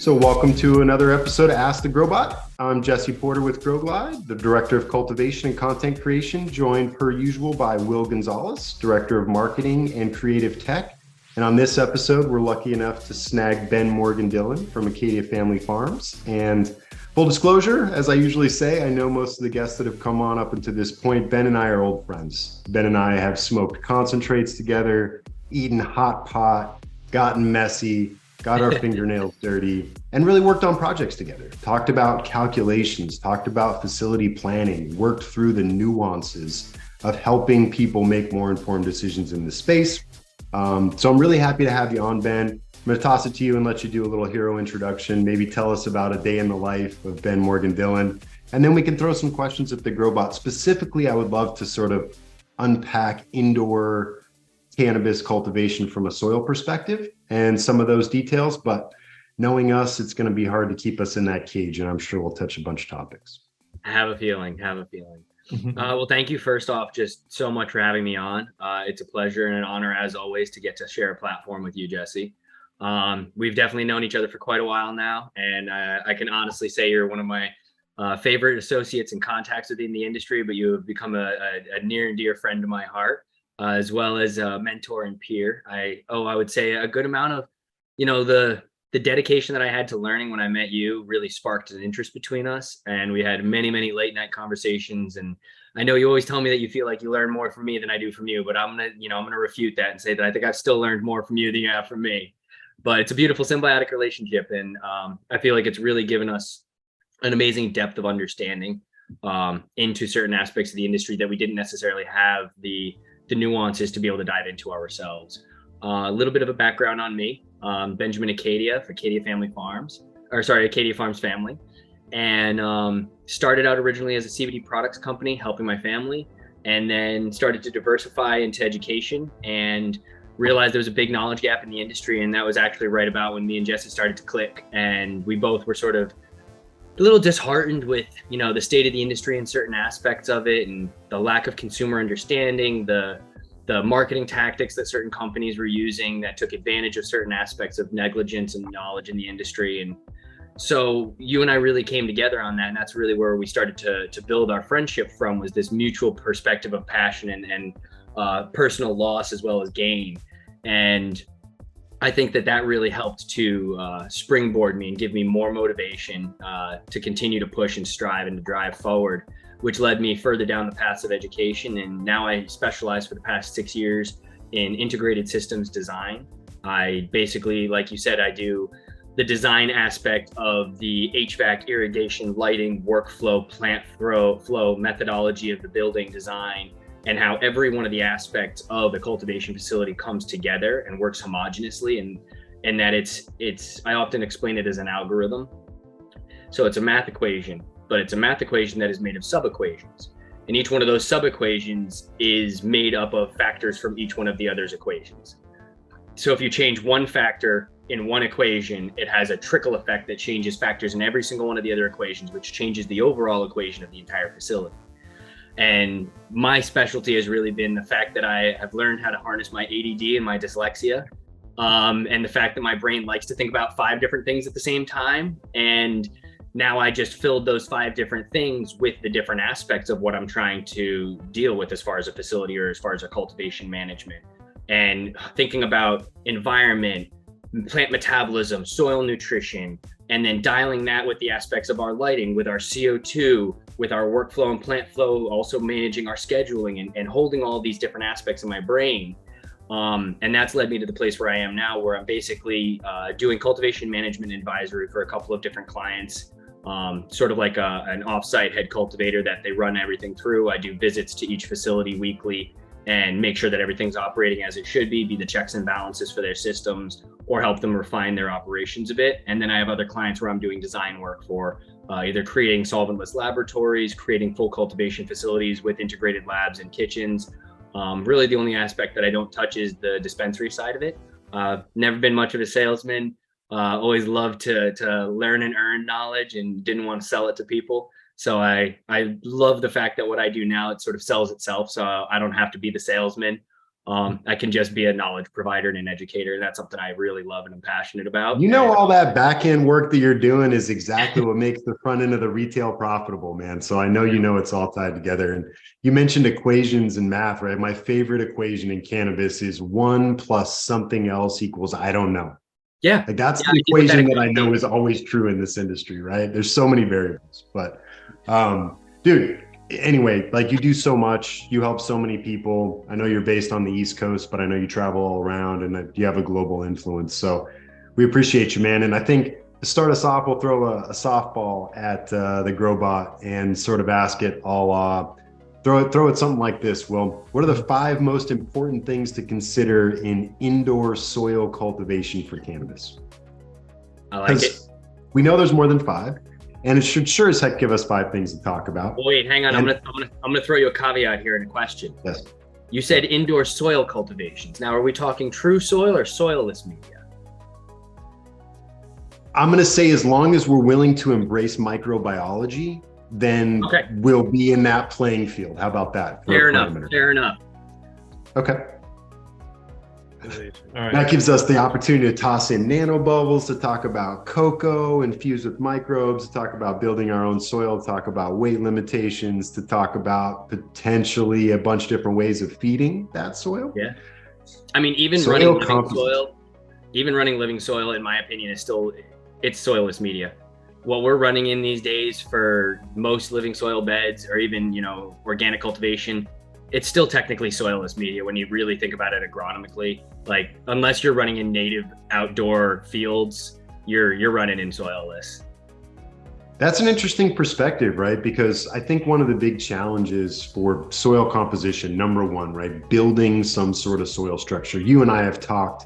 So welcome to another episode of Ask the GrowBot. I'm Jesse Porter with GrowGlide, the Director of Cultivation and Content Creation, joined per usual by Will Gonzalez, Director of Marketing and Creative Tech. And on this episode, we're lucky enough to snag Ben Morgan Dillon from Acadia Family Farms. And full disclosure, as I usually say, I know most of the guests that have come on up until this point. Ben and I are old friends. Ben and I have smoked concentrates together, eaten hot pot, gotten messy, got our fingernails dirty, and really worked on projects together. Talked about calculations, talked about facility planning, worked through the nuances of helping people make more informed decisions in this space. So I'm really happy to have you on, Ben. I'm going to toss it to you and let you do a little hero introduction. Maybe tell us about a day in the life of Ben Morgan Dillon, and then we can throw some questions at the GrowBot. Specifically, I would love to sort of unpack indoor cannabis cultivation from a soil perspective and some of those details, but knowing us, it's going to be hard to keep us in that cage, and I'm sure we'll touch a bunch of topics. I have a feeling. Well, thank you first off just so much for having me on. It's a pleasure and an honor as always to get to share a platform with you, Jesse. We've definitely known each other for quite a while now, and I can honestly say you're one of my favorite associates and contacts within the industry, but you have become a near and dear friend to my heart. As well as a mentor and peer. I would say a good amount of, the dedication that I had to learning when I met you really sparked an interest between us. And we had many, many late night conversations. And I know you always tell me that you feel like you learn more from me than I do from you, but I'm going to refute that and say that I think I've still learned more from you than you have from me. But it's a beautiful symbiotic relationship. And I feel like it's really given us an amazing depth of understanding into certain aspects of the industry that we didn't necessarily have the nuances to be able to dive into ourselves. A little bit of a background on me. Benjamin Acadia for Acadia Farms Family. And started out originally as a CBD products company, helping my family, and then started to diversify into education and realized there was a big knowledge gap in the industry. And that was actually right about when me and Jesse started to click. And we both were sort of a little disheartened with, the state of the industry and certain aspects of it, and the lack of consumer understanding, the marketing tactics that certain companies were using that took advantage of certain aspects of negligence and knowledge in the industry. And so you and I really came together on that. And that's really where we started to build our friendship from, was this mutual perspective of passion and personal loss as well as gain. And I think that really helped to springboard me and give me more motivation to continue to push and strive and to drive forward, which led me further down the paths of education. And now I specialize for the past 6 years in integrated systems design. I basically, like you said, I do the design aspect of the HVAC, irrigation, lighting, workflow, plant flow methodology of the building design, and how every one of the aspects of the cultivation facility comes together and works homogeneously, and that it's I often explain it as an algorithm. So it's a math equation, but it's a math equation that is made of sub-equations. And each one of those sub-equations is made up of factors from each one of the other's equations. So if you change one factor in one equation, it has a trickle effect that changes factors in every single one of the other equations, which changes the overall equation of the entire facility. And my specialty has really been the fact that I have learned how to harness my ADD and my dyslexia, and the fact that my brain likes to think about 5 different things at the same time. And now I just filled those 5 different things with the different aspects of what I'm trying to deal with as far as a facility or as far as a cultivation management. And thinking about environment, plant metabolism, soil nutrition, and then dialing that with the aspects of our lighting, with our CO2, with our workflow and plant flow, also managing our scheduling and holding all these different aspects of my brain. And that's led me to the place where I am now, where I'm basically doing cultivation management advisory for a couple of different clients, sort of like an offsite head cultivator that they run everything through. I do visits to each facility weekly and make sure that everything's operating as it should be the checks and balances for their systems, or help them refine their operations a bit. And then I have other clients where I'm doing design work for either creating solventless laboratories, creating full cultivation facilities with integrated labs and kitchens. Really the only aspect that I don't touch is the dispensary side of it. Never been much of a salesman. Always loved to learn and earn knowledge and didn't want to sell it to people. So I love the fact that what I do now, it sort of sells itself. So I don't have to be the salesman. I can just be a knowledge provider and an educator. And that's something I really love and I'm passionate about. You know, all that back end work that you're doing is exactly what makes the front end of the retail profitable, man. So I know you know it's all tied together. And you mentioned equations and math, right? My favorite equation in cannabis is 1 plus something else equals I don't know. Yeah. Like that's the equation that I know is always true in this industry, right? There's so many variables, but dude, anyway, like you do so much, you help so many people. I know you're based on the East Coast, but I know you travel all around and that you have a global influence. So we appreciate you, man. And I think to start us off, we'll throw a softball at the GrowBot and sort of ask it all, throw it something like this. Well, what are the 5 most important things to consider in indoor soil cultivation for cannabis? I like it. We know there's more than 5. And it should sure as heck give us 5 things to talk about. Wait, hang on. I'm gonna throw you a caveat here in a question. Yes. You said indoor soil cultivations. Now, are we talking true soil or soilless media? I'm going to say as long as we're willing to embrace microbiology, then we'll be in that playing field. How about that? Fair enough. Fair enough. Okay. All right. That gives us the opportunity to toss in nanobubbles, to talk about cocoa infused with microbes, to talk about building our own soil, to talk about weight limitations, to talk about potentially a bunch of different ways of feeding that soil. Yeah. I mean, even running living soil, in my opinion, is still, it's soilless media. What we're running in these days for most living soil beds or even, organic cultivation, it's still technically soilless media when you really think about it agronomically. Like, unless you're running in native outdoor fields, you're running in soilless. That's an interesting perspective, right? Because I think one of the big challenges for soil composition, number one, right? Building some sort of soil structure. You and I have talked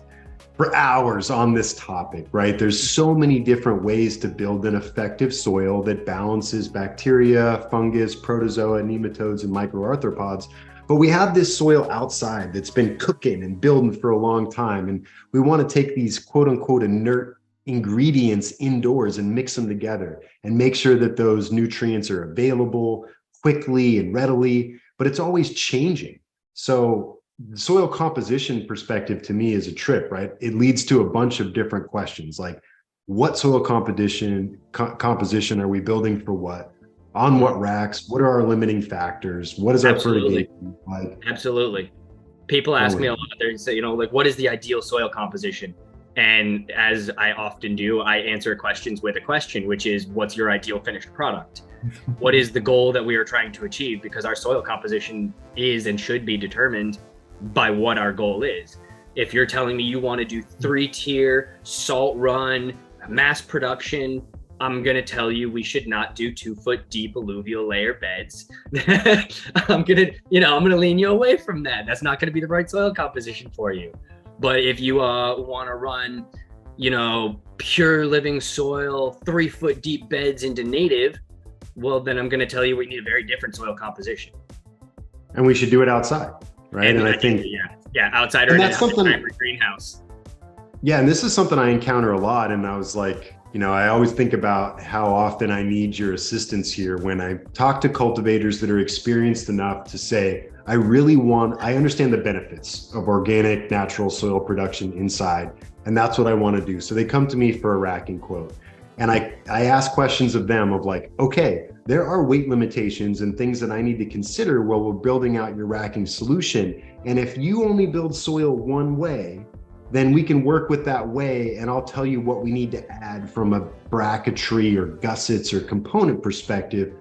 for hours on this topic, right? There's so many different ways to build an effective soil that balances bacteria, fungus, protozoa, nematodes, and microarthropods. But we have this soil outside that's been cooking and building for a long time. And we want to take these quote unquote inert ingredients indoors and mix them together and make sure that those nutrients are available quickly and readily, but it's always changing. So the soil composition perspective to me is a trip, right? It leads to a bunch of different questions like what soil composition are we building for what? On what racks? What are our limiting factors? What is our fertigation like? Absolutely. People ask me a lot, they say, what is the ideal soil composition? And as I often do, I answer questions with a question, which is, what's your ideal finished product? What is the goal that we are trying to achieve? Because our soil composition is and should be determined by what our goal is. If you're telling me you want to do 3-tier, salt run, mass production, I'm going to tell you we should not do 2-foot deep alluvial layer beds. I'm going to lean you away from that. That's not going to be the right soil composition for you. But if you want to run, pure living soil, 3-foot deep beds into native, well, then I'm going to tell you we need a very different soil composition. And we should do it outside, right? And I think, outside or in a greenhouse. Yeah, and this is something I encounter a lot. And I was like, I always think about how often I need your assistance here when I talk to cultivators that are experienced enough to say, I understand the benefits of organic, natural soil production inside, and that's what I want to do. So they come to me for a racking quote. And I ask questions of them of like, okay, there are weight limitations and things that I need to consider while we're building out your racking solution. And if you only build soil one way, then we can work with that way, and I'll tell you what we need to add from a bracketry or gussets or component perspective.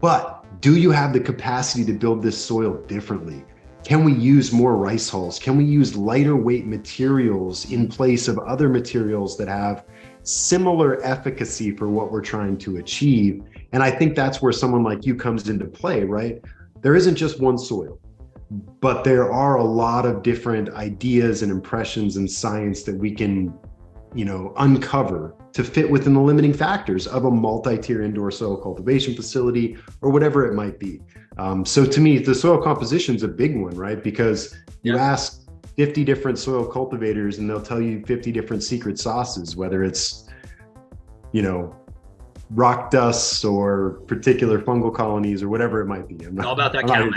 But do you have the capacity to build this soil differently? Can we use more rice hulls? Can we use lighter weight materials in place of other materials that have similar efficacy for what we're trying to achieve? And I think that's where someone like you comes into play, right? There isn't just one soil, but there are a lot of different ideas and impressions and science that we can, uncover to fit within the limiting factors of a multi-tier indoor soil cultivation facility or whatever it might be. So to me, the soil composition is a big one, right? Because you ask 50 different soil cultivators and they'll tell you 50 different secret sauces, whether it's, rock dusts or particular fungal colonies or whatever it might be. All about that cow.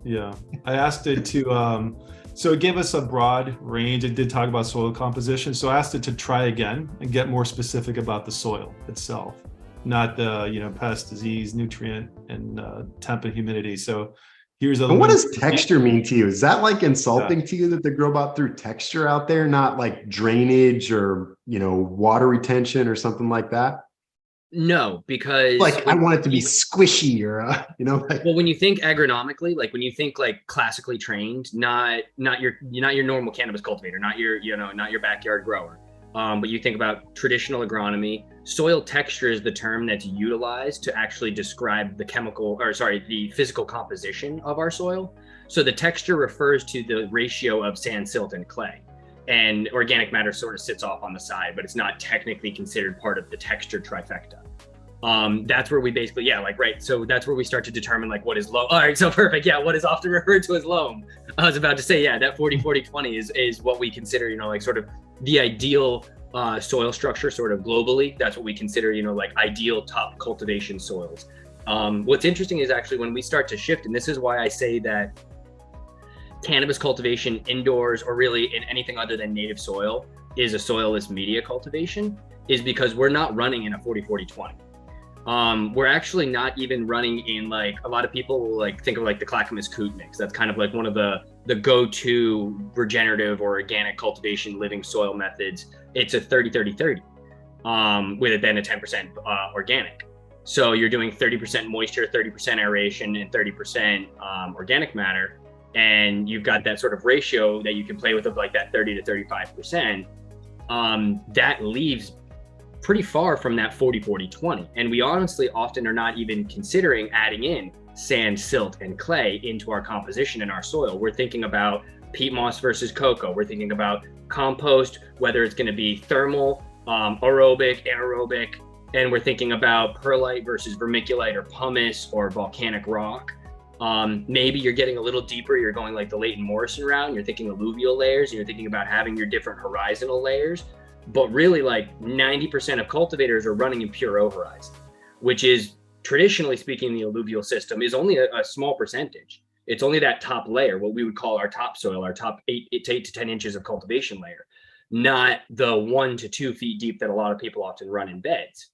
Yeah, I asked it to So it gave us a broad range. It did talk about soil composition. So I asked it to try again and get more specific about the soil itself, not the pest, disease, nutrient, and temp and humidity. So here's a. And what does texture mean to you? Is that like insulting Yeah. to you that the GrowBot threw texture out there, not like drainage or water retention or something like that? No, because Like I want it to be squishy or like. well, when you think agronomically, like when you think like classically trained, not your normal cannabis cultivator, not your backyard grower, but you think about traditional agronomy. Soil texture is the term that's utilized to actually describe the physical composition of our soil. So the texture refers to the ratio of sand, silt, and clay. And organic matter sort of sits off on the side, but it's not technically considered part of the texture trifecta. That's where we basically, right. So that's where we start to determine like what is loam. All right, so perfect. Yeah, what is often referred to as loam. I was about to say, that 40-40-20 is what we consider, like sort of the ideal soil structure sort of globally. That's what we consider, like ideal top cultivation soils. What's interesting is actually when we start to shift, and this is why I say that cannabis cultivation indoors or really in anything other than native soil is a soilless media cultivation, is because we're not running in a 40-40-20. We're actually not even running in like a lot of people will like think of like the Clackamas Coot mix. That's kind of like one of the go-to regenerative or organic cultivation living soil methods. It's a 30-30-30 with then a 10% organic. So you're doing 30% moisture, 30% aeration, and 30% organic matter. And you've got that sort of ratio that you can play with of like that 30 to 35%. That leaves pretty far from that 40-40-20. And we honestly often are not even considering adding in sand, silt, and clay into our composition in our soil. We're thinking about peat moss versus cocoa. We're thinking about compost, whether it's going to be thermal, aerobic, anaerobic, and we're thinking about perlite versus vermiculite or pumice or volcanic rock. Maybe you're getting a little deeper. You're going like the Leighton Morrison route, and you're thinking alluvial layers, and you're thinking about having your different horizontal layers. But really, like 90% of cultivators are running in pure overhorizon, which is traditionally speaking, the alluvial system is only a small percentage. It's only that top layer, what we would call our topsoil, our top 8 to 10 inches of cultivation layer, not the 1 to 2 feet deep that a lot of people often run in beds.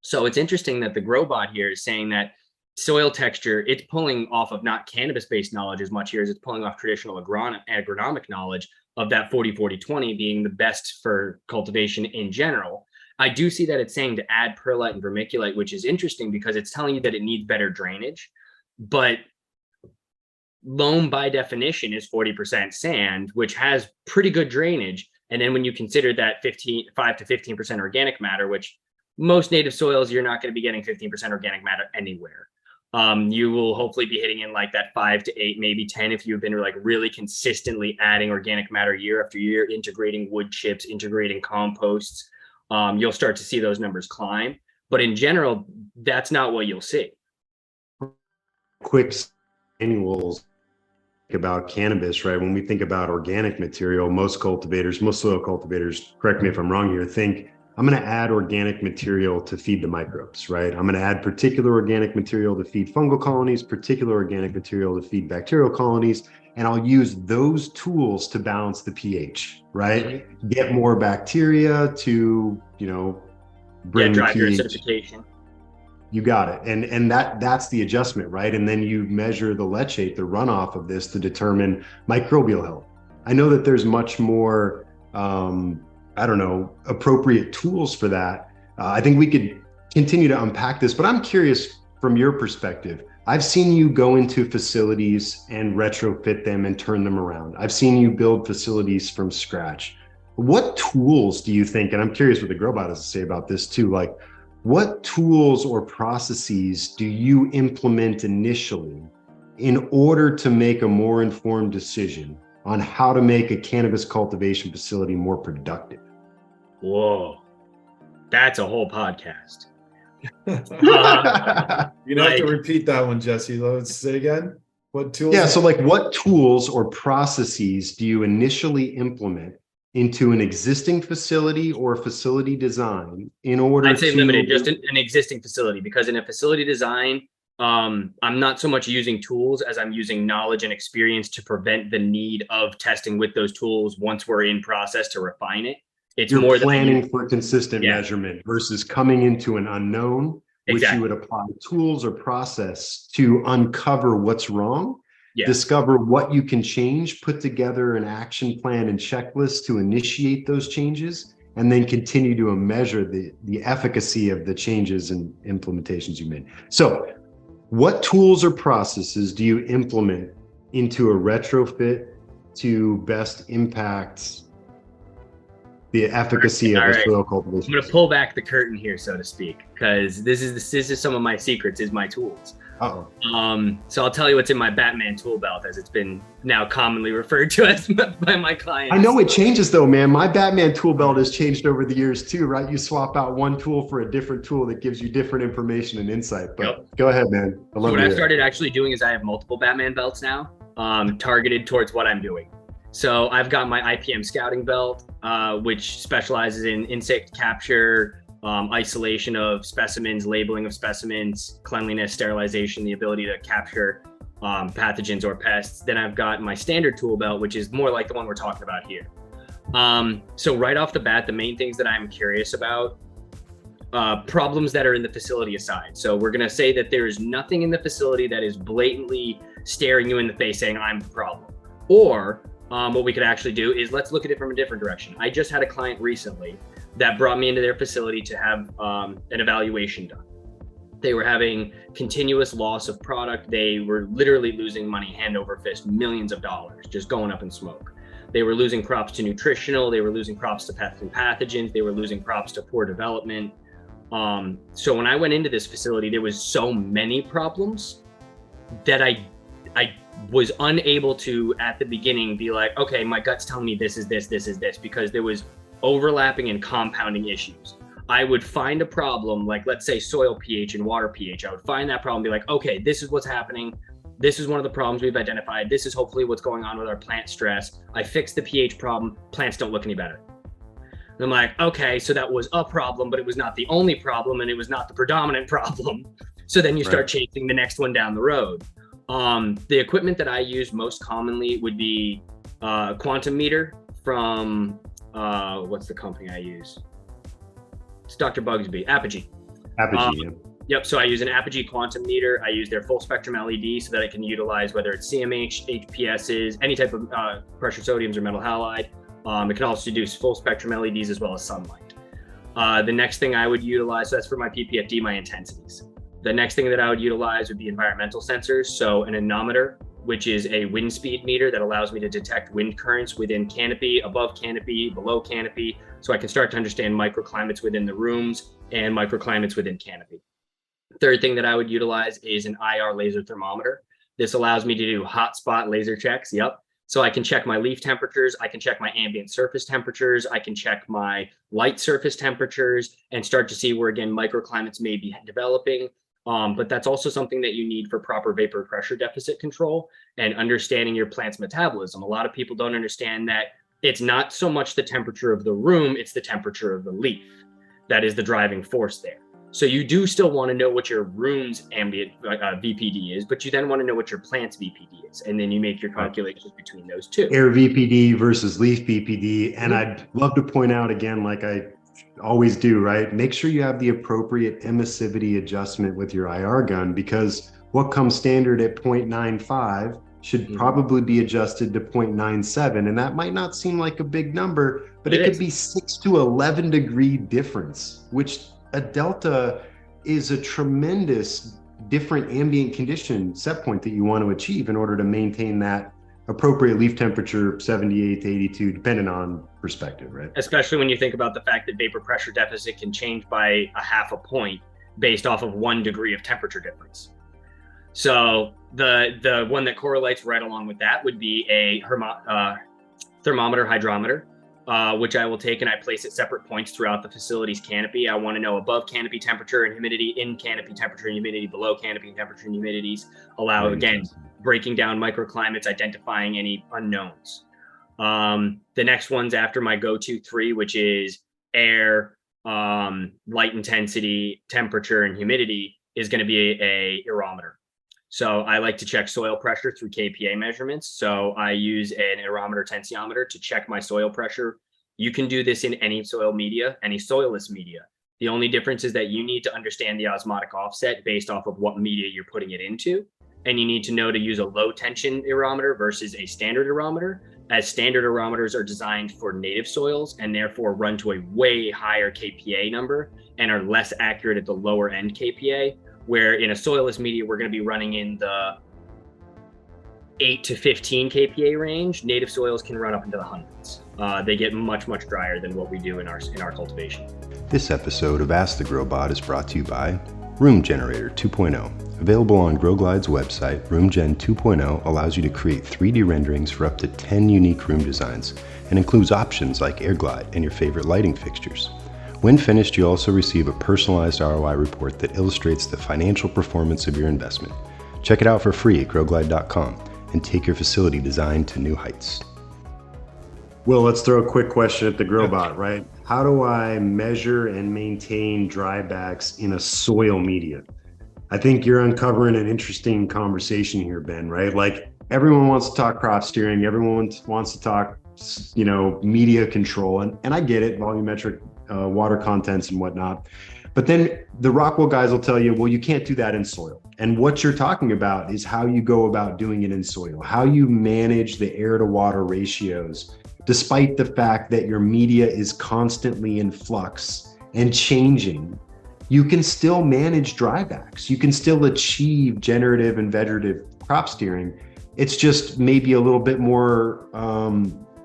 So it's interesting that the GrowBot here is saying that soil texture, it's pulling off of not cannabis-based knowledge as much here as it's pulling off traditional agronomic knowledge of that 40-40-20 being the best for cultivation in general. I do see that it's saying to add perlite and vermiculite, which is interesting because it's telling you that it needs better drainage. But loam by definition is 40% sand, which has pretty good drainage. And then when you consider that 5 to 15% organic matter, which most native soils, you're not going to be getting 15% organic matter anywhere. You will hopefully be hitting in like that 5 to 8, maybe 10 if you've been like really consistently adding organic matter year after year, integrating wood chips, integrating composts. You'll start to see those numbers climb. But in general, that's not what you'll see. Quick annuals about cannabis, right? When we think about organic material, most soil cultivators, correct me if I'm wrong here, think I'm going to add organic material to feed the microbes, right? I'm going to add particular organic material to feed fungal colonies, particular organic material to feed bacterial colonies, and I'll use those tools to balance the pH, right? Get more bacteria to, bring the drive your pH. acidification. You got it. And that's the adjustment, right? And then you measure the leachate, the runoff of this to determine microbial health. I know that there's much more appropriate tools for that. I think we could continue to unpack this, but I'm curious from your perspective. I've seen you go into facilities and retrofit them and turn them around. I've seen you build facilities from scratch. What tools do you think, and I'm curious what the GrowBot has to say about this too, like what tools or processes do you implement initially in order to make a more informed decision on how to make a cannabis cultivation facility more productive? Whoa, that's a whole podcast. You're gonna have to repeat that one, Jesse. Let's say again. What tools? Yeah, so like what tools or processes do you initially implement into an existing facility or facility design in order I'd say to... limited, just an existing facility, because in a facility design, I'm not so much using tools as I'm using knowledge and experience to prevent the need of testing with those tools once we're in process to refine it. It's You're more planning for consistent Yeah. measurement versus coming into an unknown, which you Exactly. would apply tools or process to uncover what's wrong, Yeah. discover what you can change, put together an action plan and checklist to initiate those changes, and then continue to measure the efficacy of the changes and implementations you made. So what tools or processes do you implement into a retrofit to best impact the efficacy of All a right. soil I'm cultivation? going to pull back the curtain here, so to speak, because this is some of my secrets, is my tools. Uh-oh. So I'll tell you what's in my Batman tool belt, as it's been now commonly referred to as by my clients. I know it changes though, man. My Batman tool belt has changed over the years too, right? You swap out one tool for a different tool that gives you different information and insight. But Go ahead, man. I love So what I've it. started actually doing is I have multiple Batman belts now, targeted towards what I'm doing. So I've got my IPM scouting belt, which specializes in insect capture, isolation of specimens, labeling of specimens, cleanliness, sterilization, the ability to capture pathogens or pests. Then I've got my standard tool belt, which is more like the one we're talking about here. So right off the bat, the main things that I'm curious about, problems that are in the facility aside. So we're going to say that there is nothing in the facility that is blatantly staring you in the face saying I'm the problem. Or what we could actually do is let's look at it from a different direction. I just had a client recently that brought me into their facility to have an evaluation done. They were having continuous loss of product. They were literally losing money hand over fist, millions of dollars, just going up in smoke. They were losing crops to nutritional. They were losing crops to pests and pathogens. They were losing crops to poor development. So when I went into this facility, there was so many problems that I was unable to, at the beginning, be like, okay, my gut's telling me this is this, because there was overlapping and compounding issues. I would find a problem, like let's say soil pH and water pH. I would find that problem, be like, okay, this is what's happening. This is one of the problems we've identified. This is hopefully what's going on with our plant stress. I fixed the pH problem. Plants don't look any better. And I'm like, okay, so that was a problem, but it was not the only problem, and it was not the predominant problem. So then you start chasing the next one down the road. The equipment that I use most commonly would be quantum meter from, what's the company I use? It's Dr. Bugsby, Apogee. Apogee, Yep, so I use an Apogee quantum meter. I use their full spectrum LED so that I can utilize whether it's CMH, HPSs, any type of pressure sodiums or metal halide. It can also do full spectrum LEDs as well as sunlight. The next thing I would utilize, so that's for my PPFD, my intensities. The next thing that I would utilize would be environmental sensors. So an anemometer, which is a wind speed meter that allows me to detect wind currents within canopy, above canopy, below canopy. So I can start to understand microclimates within the rooms and microclimates within canopy. Third thing that I would utilize is an IR laser thermometer. This allows me to do hotspot laser checks. Yep. So I can check my leaf temperatures. I can check my ambient surface temperatures. I can check my light surface temperatures and start to see where, again, microclimates may be developing. But that's also something that you need for proper vapor pressure deficit control and understanding your plant's metabolism. A lot of people don't understand that it's not so much the temperature of the room, it's the temperature of the leaf that is the driving force there. So you do still want to know what your room's ambient VPD is, but you then want to know what your plant's VPD is. And then you make your calculations between those two. Air VPD versus leaf VPD. And I'd love to point out again, like I always do, right? Make sure you have the appropriate emissivity adjustment with your IR gun, because what comes standard at 0.95 should probably be adjusted to 0.97. And that might not seem like a big number, but it could be 6 to 11 degree difference, which a delta is a tremendous different ambient condition set point that you want to achieve in order to maintain that appropriate leaf temperature, 78 to 82, depending on perspective, right? Especially when you think about the fact that vapor pressure deficit can change by a half a point based off of 1 degree of temperature difference. So the one that correlates right along with that would be a thermometer hydrometer, which I will take and I place at separate points throughout the facility's canopy. I want to know above canopy temperature and humidity, in canopy temperature and humidity, below canopy temperature and humidities. Allow, again, breaking down microclimates, identifying any unknowns. The next one's after my go-to 3, which is air, light intensity, temperature, and humidity, is going to be a aerometer. So I like to check soil pressure through kPa measurements. So I use an aerometer tensiometer to check my soil pressure. You can do this in any soil media, any soilless media. The only difference is that you need to understand the osmotic offset based off of what media you're putting it into. And you need to know to use a low tension aerometer versus a standard aerometer, as standard aerometers are designed for native soils and therefore run to a way higher kPa number and are less accurate at the lower end kPa, where in a soilless media, we're going to be running in the 8 to 15 kPa range. Native soils can run up into the hundreds. They get much, much drier than what we do in our cultivation. This episode of Ask the GrowBot is brought to you by Room Generator 2.0. Available on GrowGlide's website, RoomGen 2.0 allows you to create 3D renderings for up to 10 unique room designs and includes options like AirGlide and your favorite lighting fixtures. When finished, you also receive a personalized ROI report that illustrates the financial performance of your investment. Check it out for free at growglide.com and take your facility design to new heights. Will, let's throw a quick question at the GrowBot, right? How do I measure and maintain dry bags in a soil media? I think you're uncovering an interesting conversation here, Ben, right? Like everyone wants to talk crop steering. Everyone wants to talk, media control. And I get it, volumetric water contents and whatnot. But then the Rockwell guys will tell you, well, you can't do that in soil. And what you're talking about is how you go about doing it in soil, how you manage the air to water ratios, despite the fact that your media is constantly in flux and changing. You can still manage drybacks. You can still achieve generative and vegetative crop steering. It's just maybe a little bit more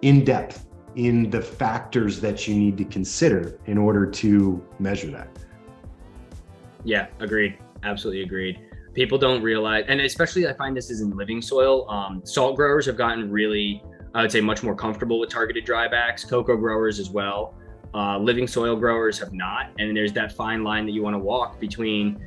in depth in the factors that you need to consider in order to measure that. Yeah, agreed. Absolutely agreed. People don't realize, and especially I find this is in living soil. Salt growers have gotten really, I would say, much more comfortable with targeted drybacks, cocoa growers as well. Living soil growers have not. And there's that fine line that you want to walk between,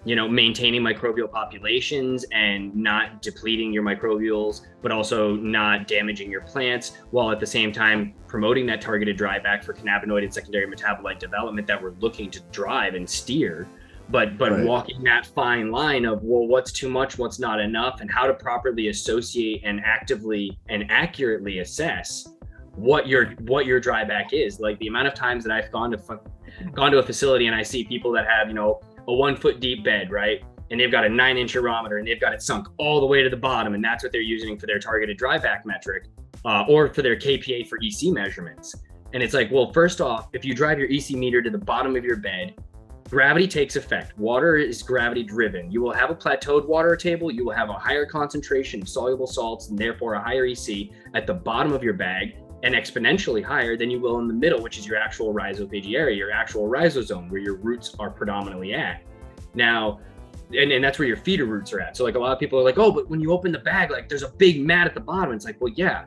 maintaining microbial populations and not depleting your microbials, but also not damaging your plants, while at the same time promoting that targeted dryback for cannabinoid and secondary metabolite development that we're looking to drive and steer. But right. Walking that fine line of, well, what's too much, what's not enough, and how to properly associate and actively and accurately assess what your dryback is. Like the amount of times that I've gone to a facility and I see people that have, a 1 foot deep bed, right? And they've got a 9-inch aerometer and they've got it sunk all the way to the bottom. And that's what they're using for their targeted dryback metric or for their KPA for EC measurements. And it's like, well, first off, if you drive your EC meter to the bottom of your bed, gravity takes effect. Water is gravity driven. You will have a plateaued water table. You will have a higher concentration of soluble salts and therefore a higher EC at the bottom of your bag, and exponentially higher than you will in the middle, which is your actual rhizophagy area, your actual rhizosome, where your roots are predominantly at. Now, and that's where your feeder roots are at. So like a lot of people are like, oh, but when you open the bag, like there's a big mat at the bottom. It's like, well, yeah,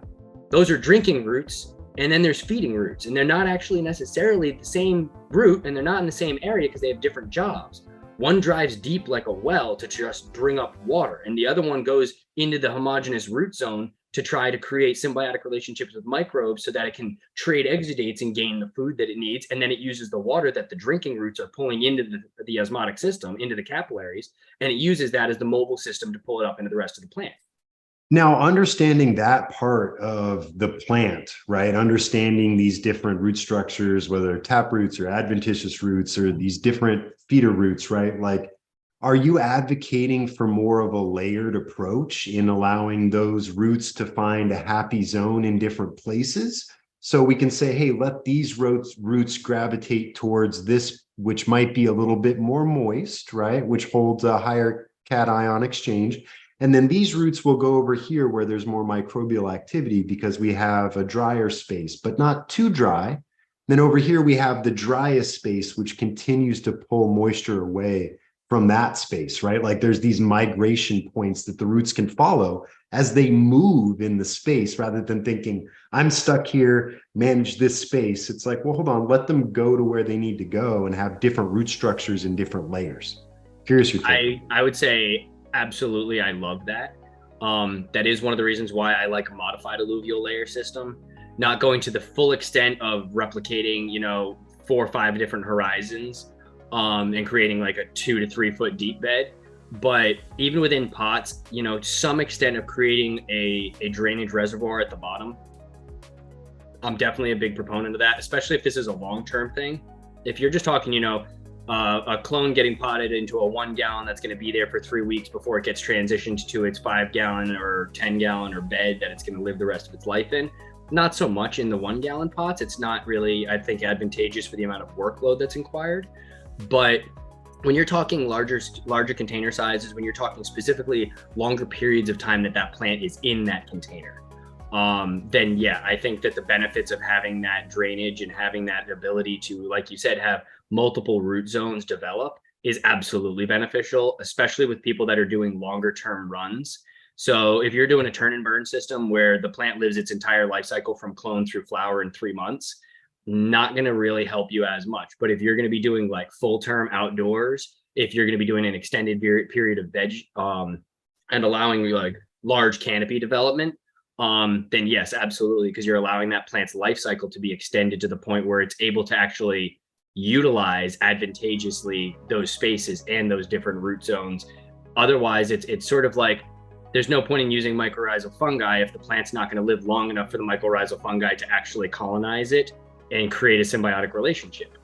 those are drinking roots. And then there's feeding roots, and they're not actually necessarily the same root, and they're not in the same area because they have different jobs. One drives deep like a well to just bring up water, and the other one goes into the homogeneous root zone to try to create symbiotic relationships with microbes so that it can trade exudates and gain the food that it needs. And then it uses the water that the drinking roots are pulling into the osmotic system, into the capillaries, and it uses that as the mobile system to pull it up into the rest of the plant. Now, understanding that part of the plant, right? Understanding these different root structures, whether they're tap roots or adventitious roots or these different feeder roots, right? Like, are you advocating for more of a layered approach in allowing those roots to find a happy zone in different places? So we can say, hey, let these roots gravitate towards this, which might be a little bit more moist, right? Which holds a higher cation exchange. And then these roots will go over here where there's more microbial activity because we have a drier space, but not too dry. Then over here, we have the driest space, which continues to pull moisture away from that space, right? Like there's these migration points that the roots can follow as they move in the space rather than thinking, I'm stuck here, manage this space. It's like, well, hold on, let them go to where they need to go and have different root structures in different layers. Curious your take. I would say, absolutely, I love that. That is one of the reasons why I like a modified alluvial layer system, not going to the full extent of replicating, 4 or 5 different horizons, and creating like a 2 to 3 foot deep bed. But even within pots, you know, some extent of creating a drainage reservoir at the bottom, I'm definitely a big proponent of that, especially if this is a long-term thing. If you're just talking, you know, a clone getting potted into a 1 gallon that's going to be there for 3 weeks before it gets transitioned to its 5 gallon or 10 gallon or bed that it's going to live the rest of its life in. Not so much in the 1 gallon pots. It's not really, I think, advantageous for the amount of workload that's required. But when you're talking larger container sizes, when you're talking specifically longer periods of time that plant is in that container, then yeah, I think that the benefits of having that drainage and having that ability to, like you said, have multiple root zones develop is absolutely beneficial, especially with people that are doing longer term runs. So if you're doing a turn and burn system where the plant lives its entire life cycle from clone through flower in 3 months, not going to really help you as much. But if you're going to be doing like full term outdoors, if you're going to be doing an extended period of veg and allowing like large canopy development, then yes, absolutely, because you're allowing that plant's life cycle to be extended to the point where it's able to actually utilize advantageously those spaces and those different root zones. Otherwise, it's sort of like there's no point in using mycorrhizal fungi if the plant's not going to live long enough for the mycorrhizal fungi to actually colonize it and create a symbiotic relationship.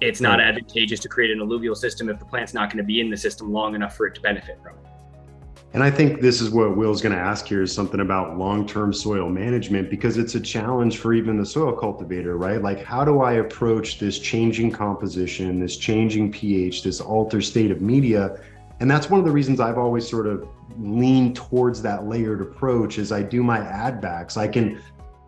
It's not advantageous to create an alluvial system if the plant's not going to be in the system long enough for it to benefit from it. And I think this is what Will's going to ask here, is something about long-term soil management, because it's a challenge for even the soil cultivator, right? Like, how do I approach this changing composition, this changing pH, this altered state of media? And that's one of the reasons I've always sort of leaned towards that layered approach. As I do my add backs, I can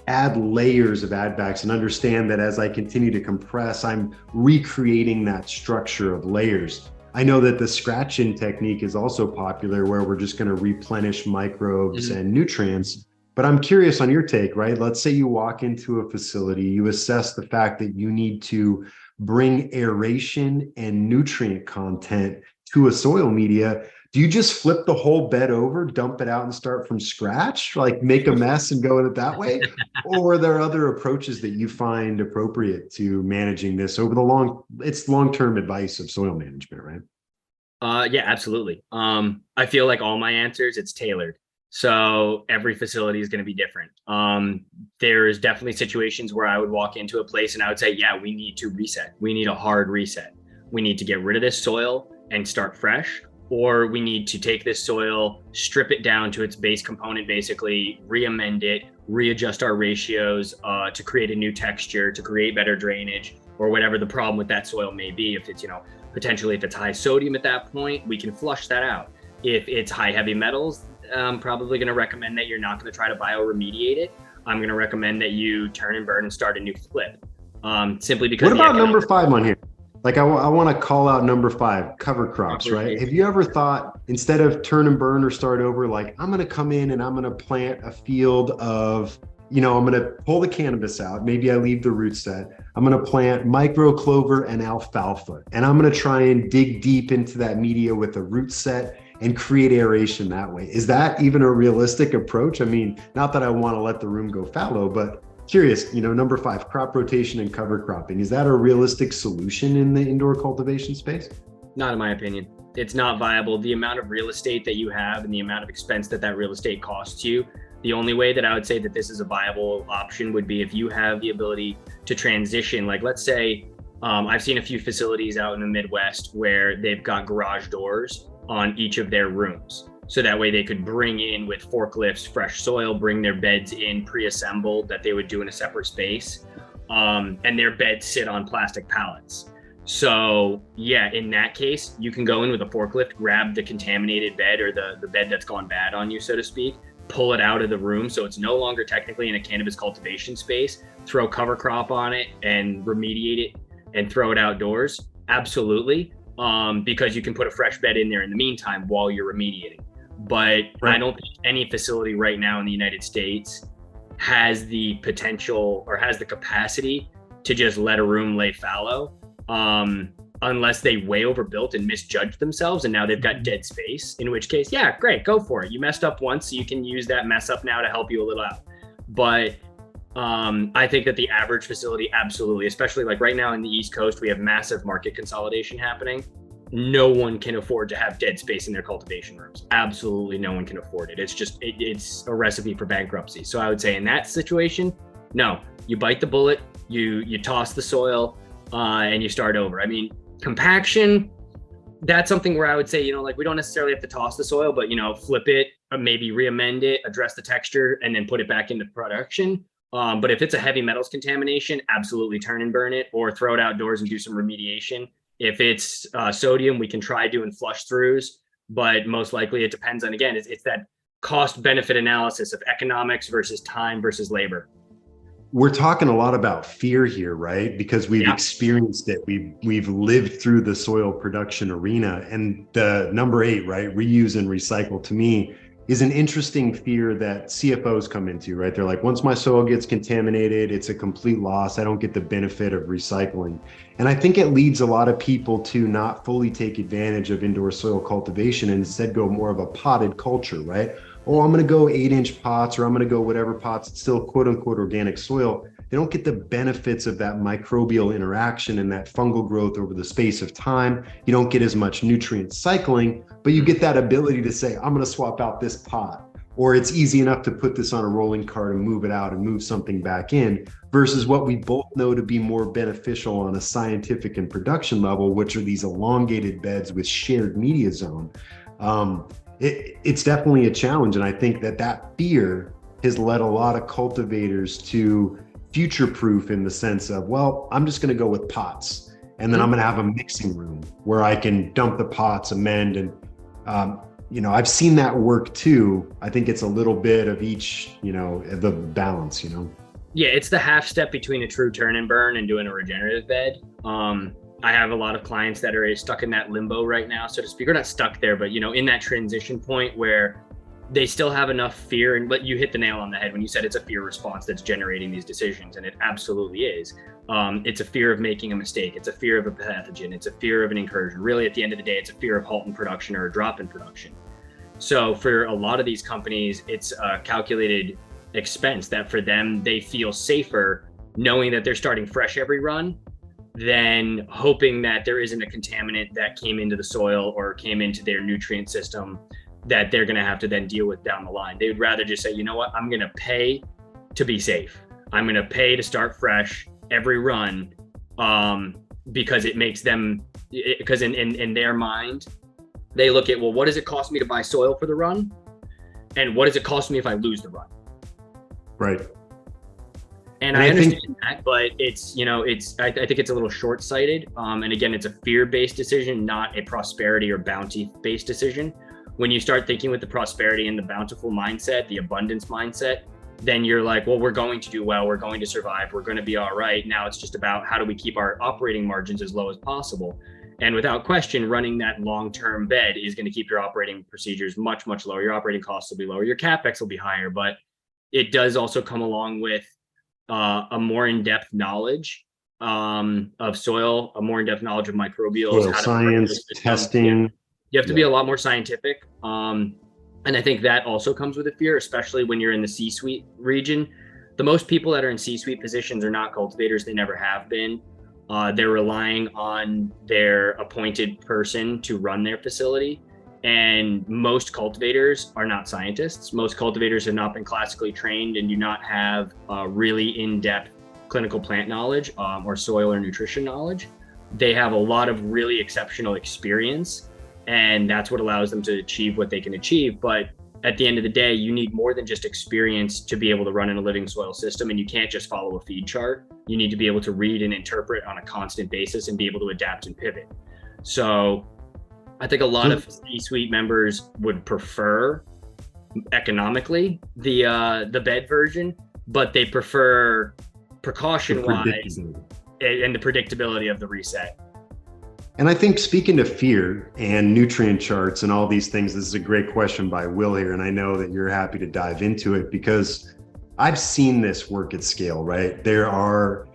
add layers of add backs and understand that as I continue to compress, I'm recreating that structure of layers. I know that the scratch-in technique is also popular, where we're just going to replenish microbes and nutrients. But I'm curious on your take, right? Let's say you walk into a facility, you assess the fact that you need to bring aeration and nutrient content to a soil media. Do you just flip the whole bed over, dump it out and start from scratch, like make a mess and go in it that way? Or are there other approaches that you find appropriate to managing this over the long-term advice of soil management, right? Yeah, absolutely. I feel like all my answers, it's tailored. So every facility is going to be different. There's definitely situations where I would walk into a place and I would say, yeah, we need to reset. We need a hard reset. We need to get rid of this soil and start fresh. Or we need to take this soil, strip it down to its base component, basically re-amend it, readjust our ratios to create a new texture, to create better drainage, or whatever the problem with that soil may be. If it's, you know, potentially if it's high sodium at that point, we can flush that out. If it's high heavy metals, I'm probably going to recommend that you're not going to try to bioremediate it. I'm going to recommend that you turn and burn and start a new flip. Simply because. What about number 5 on here? Like I want to call out number 5, cover crops, right? Have you ever thought, instead of turn and burn or start over, like I'm going to come in and I'm going to plant a field of, you know, I'm going to pull the cannabis out. Maybe I leave the root set. I'm going to plant micro clover and alfalfa, and I'm going to try and dig deep into that media with a root set and create aeration that way. Is that even a realistic approach? I mean, not that I want to let the room go fallow, but curious, you know, number 5, crop rotation and cover cropping. Is that a realistic solution in the indoor cultivation space? Not in my opinion. It's not viable. The amount of real estate that you have and the amount of expense that real estate costs you, the only way that I would say that this is a viable option would be if you have the ability to transition. Like, let's say, I've seen a few facilities out in the Midwest where they've got garage doors on each of their rooms. So that way they could bring in with forklifts fresh soil, bring their beds in pre-assembled that they would do in a separate space. And their beds sit on plastic pallets. So yeah, in that case, you can go in with a forklift, grab the contaminated bed or the bed that's gone bad on you, so to speak, pull it out of the room. So it's no longer technically in a cannabis cultivation space, throw cover crop on it and remediate it and throw it outdoors. Absolutely. Because you can put a fresh bed in there in the meantime while you're remediating. But right. I don't think any facility right now in the United States has the potential or has the capacity to just let a room lay fallow, unless they way overbuilt and misjudged themselves and now they've got dead space, in which case, yeah, great, go for it. You messed up once, so you can use that mess up now to help you a little out. But I think that the average facility, absolutely, especially like right now in the East Coast, we have massive market consolidation happening. No one can afford to have dead space in their cultivation rooms. Absolutely no one can afford it. It's just, it's a recipe for bankruptcy. So I would say in that situation, no, you bite the bullet, you toss the soil, and you start over. I mean, compaction, that's something where I would say, you know, like we don't necessarily have to toss the soil, but, you know, flip it, maybe re-amend it, address the texture, and then put it back into production. But if it's a heavy metals contamination, absolutely turn and burn it, or throw it outdoors and do some remediation. If it's sodium, we can try doing flush throughs, but most likely it depends on, again, it's that cost benefit analysis of economics versus time versus labor. We're talking a lot about fear here, right? Because we've experienced it. We've lived through the soil production arena, and the number 8, right? Reuse and recycle, to me, is an interesting fear that CFOs come into, right? They're like, once my soil gets contaminated, it's a complete loss. I don't get the benefit of recycling. And I think it leads a lot of people to not fully take advantage of indoor soil cultivation and instead go more of a potted culture, right? Oh, I'm going to go 8-inch pots, or I'm going to go whatever pots. It's still quote unquote organic soil. They don't get the benefits of that microbial interaction and that fungal growth over the space of time. You don't get as much nutrient cycling, but you get that ability to say, I'm going to swap out this pot, or it's easy enough to put this on a rolling cart and move it out and move something back in, versus what we both know to be more beneficial on a scientific and production level, which are these elongated beds with shared media zone. It's definitely a challenge. And I think that fear has led a lot of cultivators to future-proof in the sense of, well, I'm just going to go with pots, and then I'm going to have a mixing room where I can dump the pots, amend, and you know, I've seen that work too. I think it's a little bit of each, you know, the balance, you know. Yeah, it's the half step between a true turn and burn and doing a regenerative bed. I have a lot of clients that are stuck in that limbo right now, so to speak, or not stuck there, but, you know, in that transition point where they still have enough fear. And but you hit the nail on the head when you said it's a fear response that's generating these decisions, and it absolutely is. It's a fear of making a mistake. It's a fear of a pathogen. It's a fear of an incursion. Really, at the end of the day, it's a fear of halt in production or a drop in production. So for a lot of these companies, it's a calculated expense that for them, they feel safer knowing that they're starting fresh every run than hoping that there isn't a contaminant that came into the soil or came into their nutrient system that they're going to have to then deal with down the line. They would rather just say, you know what, I'm going to pay to be safe. I'm going to pay to start fresh every run, because it makes them, because in their mind, they look at, well, what does it cost me to buy soil for the run? And what does it cost me if I lose the run? Right. And I understand that, but it's, you know, I think it's a little short-sighted. And again, it's a fear-based decision, not a prosperity or bounty-based decision. When you start thinking with the prosperity and the bountiful mindset, the abundance mindset, then you're like, well, we're going to do well, we're going to survive, we're going to be all right. Now it's just about how do we keep our operating margins as low as possible. And without question, running that long-term bed is going to keep your operating procedures much, much lower. Your operating costs will be lower, your CapEx will be higher, but it does also come along with a more in-depth knowledge of soil, a more in-depth knowledge of microbials, soil science, testing. Yeah. You have to be a lot more scientific. And I think that also comes with a fear, especially when you're in the C-suite region. The most people that are in C-suite positions are not cultivators. They never have been. They're relying on their appointed person to run their facility. And most cultivators are not scientists. Most cultivators have not been classically trained and do not have really in-depth clinical plant knowledge or soil or nutrition knowledge. They have a lot of really exceptional experience, and that's what allows them to achieve what they can achieve. But at the end of the day, you need more than just experience to be able to run in a living soil system, and you can't just follow a feed chart. You need to be able to read and interpret on a constant basis and be able to adapt and pivot. So I think a lot of C-suite members would prefer economically the bed version, but they prefer precaution-wise and the predictability of the reset. And I think, speaking to fear and nutrient charts and all these things, this is a great question by Will here. And I know that you're happy to dive into it because I've seen this work at scale, right? There are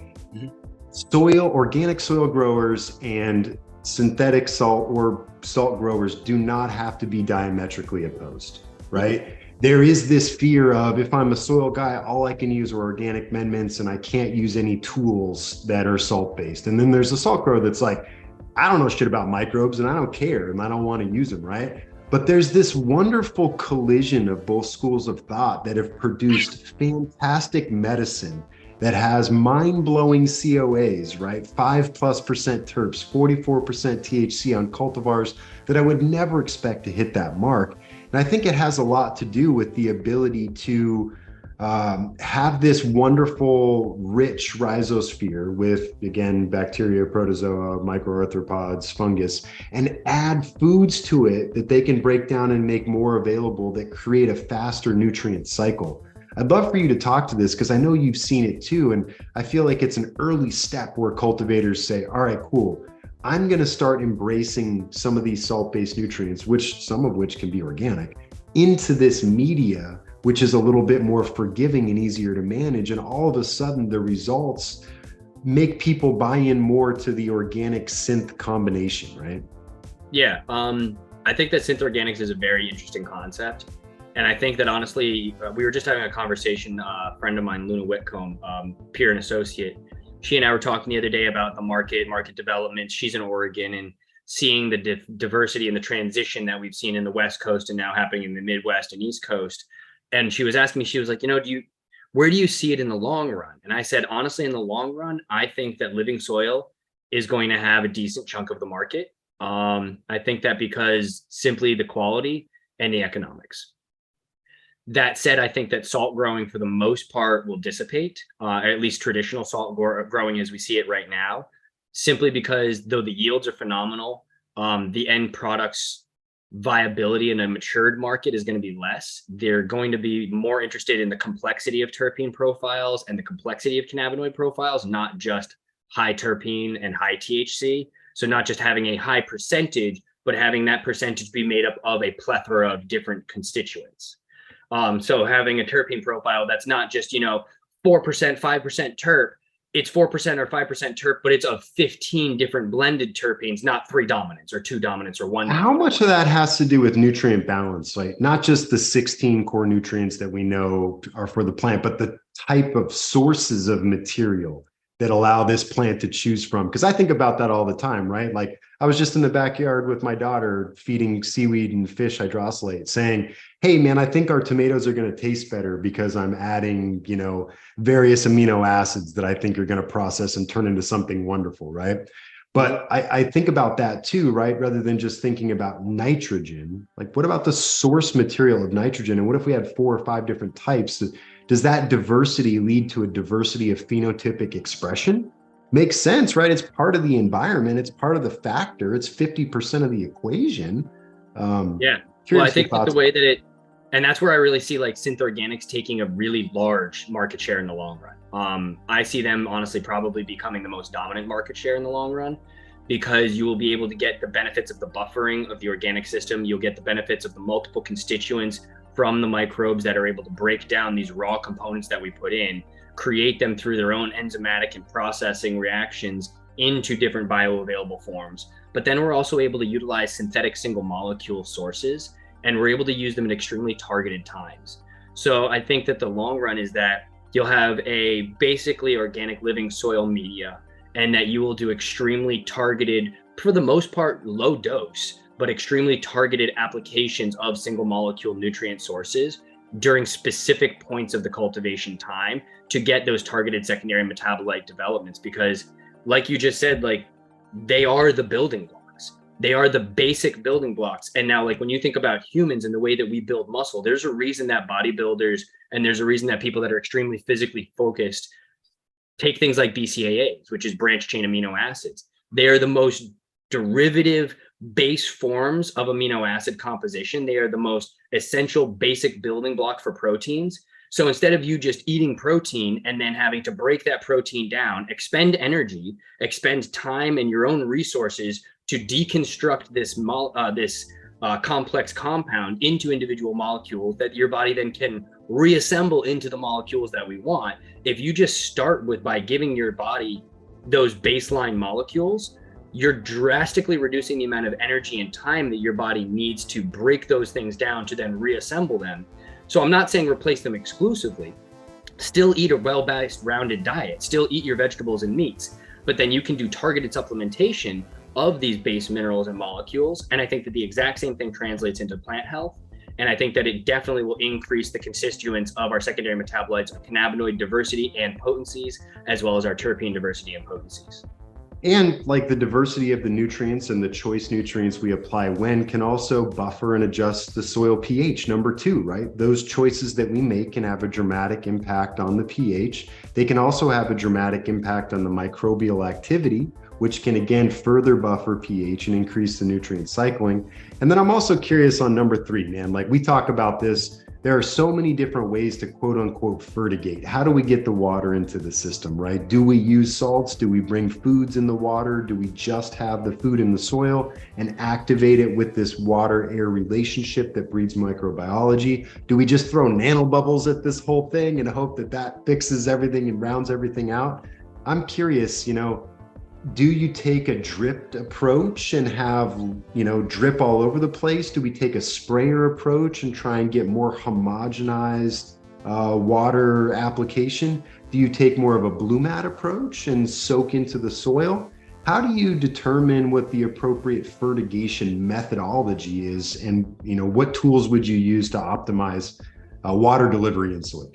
organic soil growers and synthetic salt or salt growers do not have to be diametrically opposed, right? there is this fear of, if I'm a soil guy, all I can use are organic amendments and I can't use any tools that are salt-based. And then there's a salt grower that's like, I don't know shit about microbes and I don't care and I don't want to use them, right? But there's this wonderful collision of both schools of thought that have produced fantastic medicine that has mind-blowing COAs, right? 5+% terps, 44% THC on cultivars that I would never expect to hit that mark. And I think it has a lot to do with the ability to have this wonderful, rich rhizosphere with, again, bacteria, protozoa, microarthropods, fungus, and add foods to it that they can break down and make more available that create a faster nutrient cycle. I'd love for you to talk to this because I know you've seen it too. And I feel like it's an early step where cultivators say, all right, cool. I'm going to start embracing some of these salt-based nutrients, some of which can be organic, into this media, which is a little bit more forgiving and easier to manage. And all of a sudden the results make people buy in more to the organic synth combination, right? Yeah. I think that synth organics is a very interesting concept. And I think that honestly, we were just having a conversation, a friend of mine, Luna Whitcomb, peer and associate, she and I were talking the other day about the market development. She's in Oregon and seeing the diversity and the transition that we've seen in the West Coast and now happening in the Midwest and East Coast. And she was asking me, she was like, where do you see it in the long run? And I said, honestly, in the long run, I think that living soil is going to have a decent chunk of the market. I think that because simply the quality and the economics. That said, I think that salt growing for the most part will dissipate, at least traditional salt growing as we see it right now, simply because though the yields are phenomenal, the end product's viability in a matured market is going to be less. They're going to be more interested in the complexity of terpene profiles and the complexity of cannabinoid profiles, not just high terpene and high THC. So not just having a high percentage, but having that percentage be made up of a plethora of different constituents. So having a terpene profile that's not just, 4%, 5% terp, it's 4% or 5% terp, but it's of 15 different blended terpenes, not 3 dominants or 2 dominants or 1 dominant. How much of that has to do with nutrient balance, like not just the 16 core nutrients that we know are for the plant, but the type of sources of material that allow this plant to choose from? Because I think about that all the time, right? Like I was just in the backyard with my daughter feeding seaweed and fish hydrolysate saying, hey man, I think our tomatoes are going to taste better because I'm adding, various amino acids that I think are going to process and turn into something wonderful, right? But I think about that too, right? Rather than just thinking about nitrogen, like what about the source material of nitrogen? And what if we had 4 or 5 different types? Does that diversity lead to a diversity of phenotypic expression? Makes sense, right? It's part of the environment. It's part of the factor. It's 50% of the equation. Yeah. Well, I think that the way that and that's where I really see like synth organics taking a really large market share in the long run. I see them honestly probably becoming the most dominant market share in the long run, because you will be able to get the benefits of the buffering of the organic system. You'll get the benefits of the multiple constituents from the microbes that are able to break down these raw components that we put in, create them through their own enzymatic and processing reactions into different bioavailable forms. But then we're also able to utilize synthetic single molecule sources, and we're able to use them at extremely targeted times. So I think that the long run is that you'll have a basically organic living soil media, and that you will do extremely targeted, for the most part, low dose, but extremely targeted applications of single molecule nutrient sources during specific points of the cultivation time to get those targeted secondary metabolite developments. Because like you just said, like they are the building blocks. They are the basic building blocks. And now, like when you think about humans and the way that we build muscle, there's a reason that bodybuilders and there's a reason that people that are extremely physically focused take things like BCAAs, which is branched chain amino acids. They are the most derivative base forms of amino acid composition. They are the most essential basic building block for proteins. So instead of you just eating protein and then having to break that protein down, expend energy, expend time and your own resources to deconstruct this complex compound into individual molecules that your body then can reassemble into the molecules that we want. If you just start by giving your body those baseline molecules, you're drastically reducing the amount of energy and time that your body needs to break those things down to then reassemble them. So I'm not saying replace them exclusively. Still eat a well-balanced, rounded diet. Still eat your vegetables and meats. But then you can do targeted supplementation of these base minerals and molecules. And I think that the exact same thing translates into plant health. And I think that it definitely will increase the constituents of our secondary metabolites of cannabinoid diversity and potencies, as well as our terpene diversity and potencies. And like the diversity of the nutrients and the choice nutrients we apply when can also buffer and adjust the soil pH. Number two, right? Those choices that we make can have a dramatic impact on the pH. They can also have a dramatic impact on the microbial activity, which can again further buffer pH and increase the nutrient cycling. And then I'm also curious on number three, man, like we talk about this, there are so many different ways to quote unquote fertigate. How do we get the water into the system, right? Do we use salts? Do we bring foods in the water? Do we just have the food in the soil and activate it with this water-air relationship that breeds microbiology? Do we just throw nanobubbles at this whole thing and hope that that fixes everything and rounds everything out? I'm curious, do you take a dripped approach and have, drip all over the place? Do we take a sprayer approach and try and get more homogenized water application? Do you take more of a blue mat approach and soak into the soil? How do you determine what the appropriate fertigation methodology is? And, what tools would you use to optimize water delivery in soil?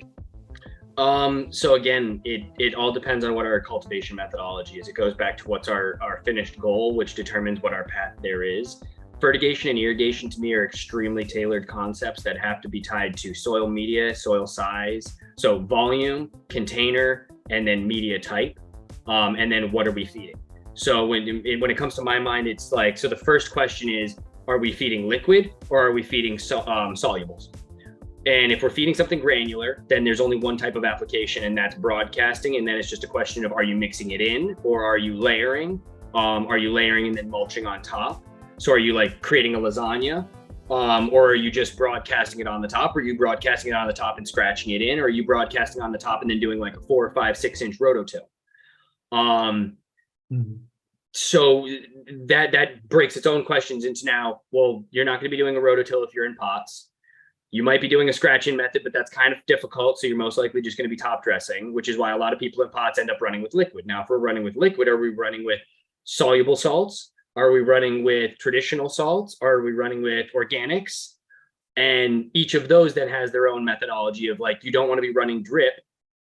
So again, it all depends on what our cultivation methodology is. It goes back to what's our finished goal, which determines what our path there is. Fertigation and irrigation to me are extremely tailored concepts that have to be tied to soil media, soil size, so volume, container, and then media type, and then what are we feeding? So when it comes to my mind, it's like, so the first question is, are we feeding liquid or are we feeding solubles? And if we're feeding something granular, then there's only one type of application, and that's broadcasting. And then it's just a question of, are you mixing it in or are you layering? Are you layering and then mulching on top? So are you like creating a lasagna? Or are you just broadcasting it on the top? Or are you broadcasting it on the top and scratching it in? Or are you broadcasting on the top and then doing like a 4 or 5, 6 inch rototill? So that breaks its own questions into now, well, you're not going to be doing a rototill if you're in pots. You might be doing a scratching method, but that's kind of difficult. So you're most likely just going to be top dressing, which is why a lot of people in pots end up running with liquid. Now, if we're running with liquid, are we running with soluble salts? Are we running with traditional salts? Are we running with organics? And each of those then has their own methodology of like, you don't want to be running drip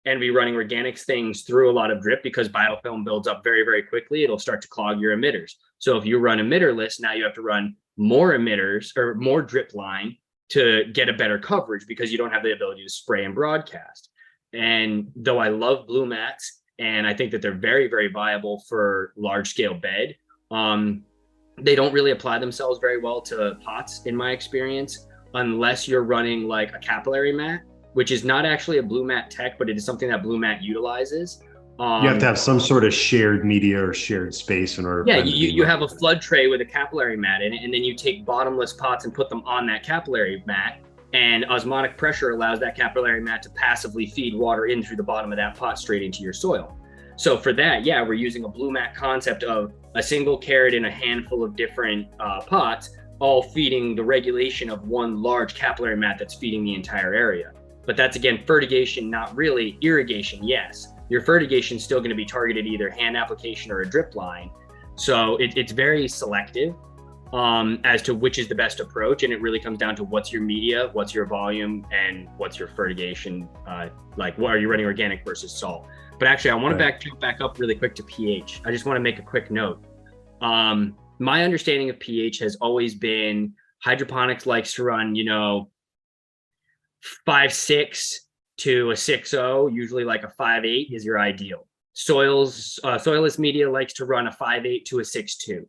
and be running organics things through a lot of drip because biofilm builds up very, very quickly. It'll start to clog your emitters. So if you run emitterless, now you have to run more emitters or more drip line to get a better coverage because you don't have the ability to spray and broadcast. And though I love blue mats and I think that they're very, very viable for large scale bed, they don't really apply themselves very well to pots in my experience, unless you're running like a capillary mat, which is not actually a blue mat tech, but it is something that blue mat utilizes. You have to have some sort of shared media or shared space in order. Yeah, you have a flood tray with a capillary mat in it, and then you take bottomless pots and put them on that capillary mat, and osmotic pressure allows that capillary mat to passively feed water in through the bottom of that pot straight into your soil. So for that, yeah, we're using a blue mat concept of a single carrot in a handful of different pots, all feeding the regulation of one large capillary mat that's feeding the entire area. But that's, again, fertigation, not really irrigation, yes. Your fertigation is still going to be targeted either hand application or a drip line. So it's very selective as to which is the best approach. And it really comes down to what's your media, what's your volume, and what's your fertigation. Like, what are you running organic versus salt? But actually, I want to jump back up really quick to pH. I just want to make a quick note. My understanding of pH has always been hydroponics likes to run, 5.6 to a 6.0, usually like a 5.8 is your ideal. Soilless media likes to run a 5.8 to a 6.2.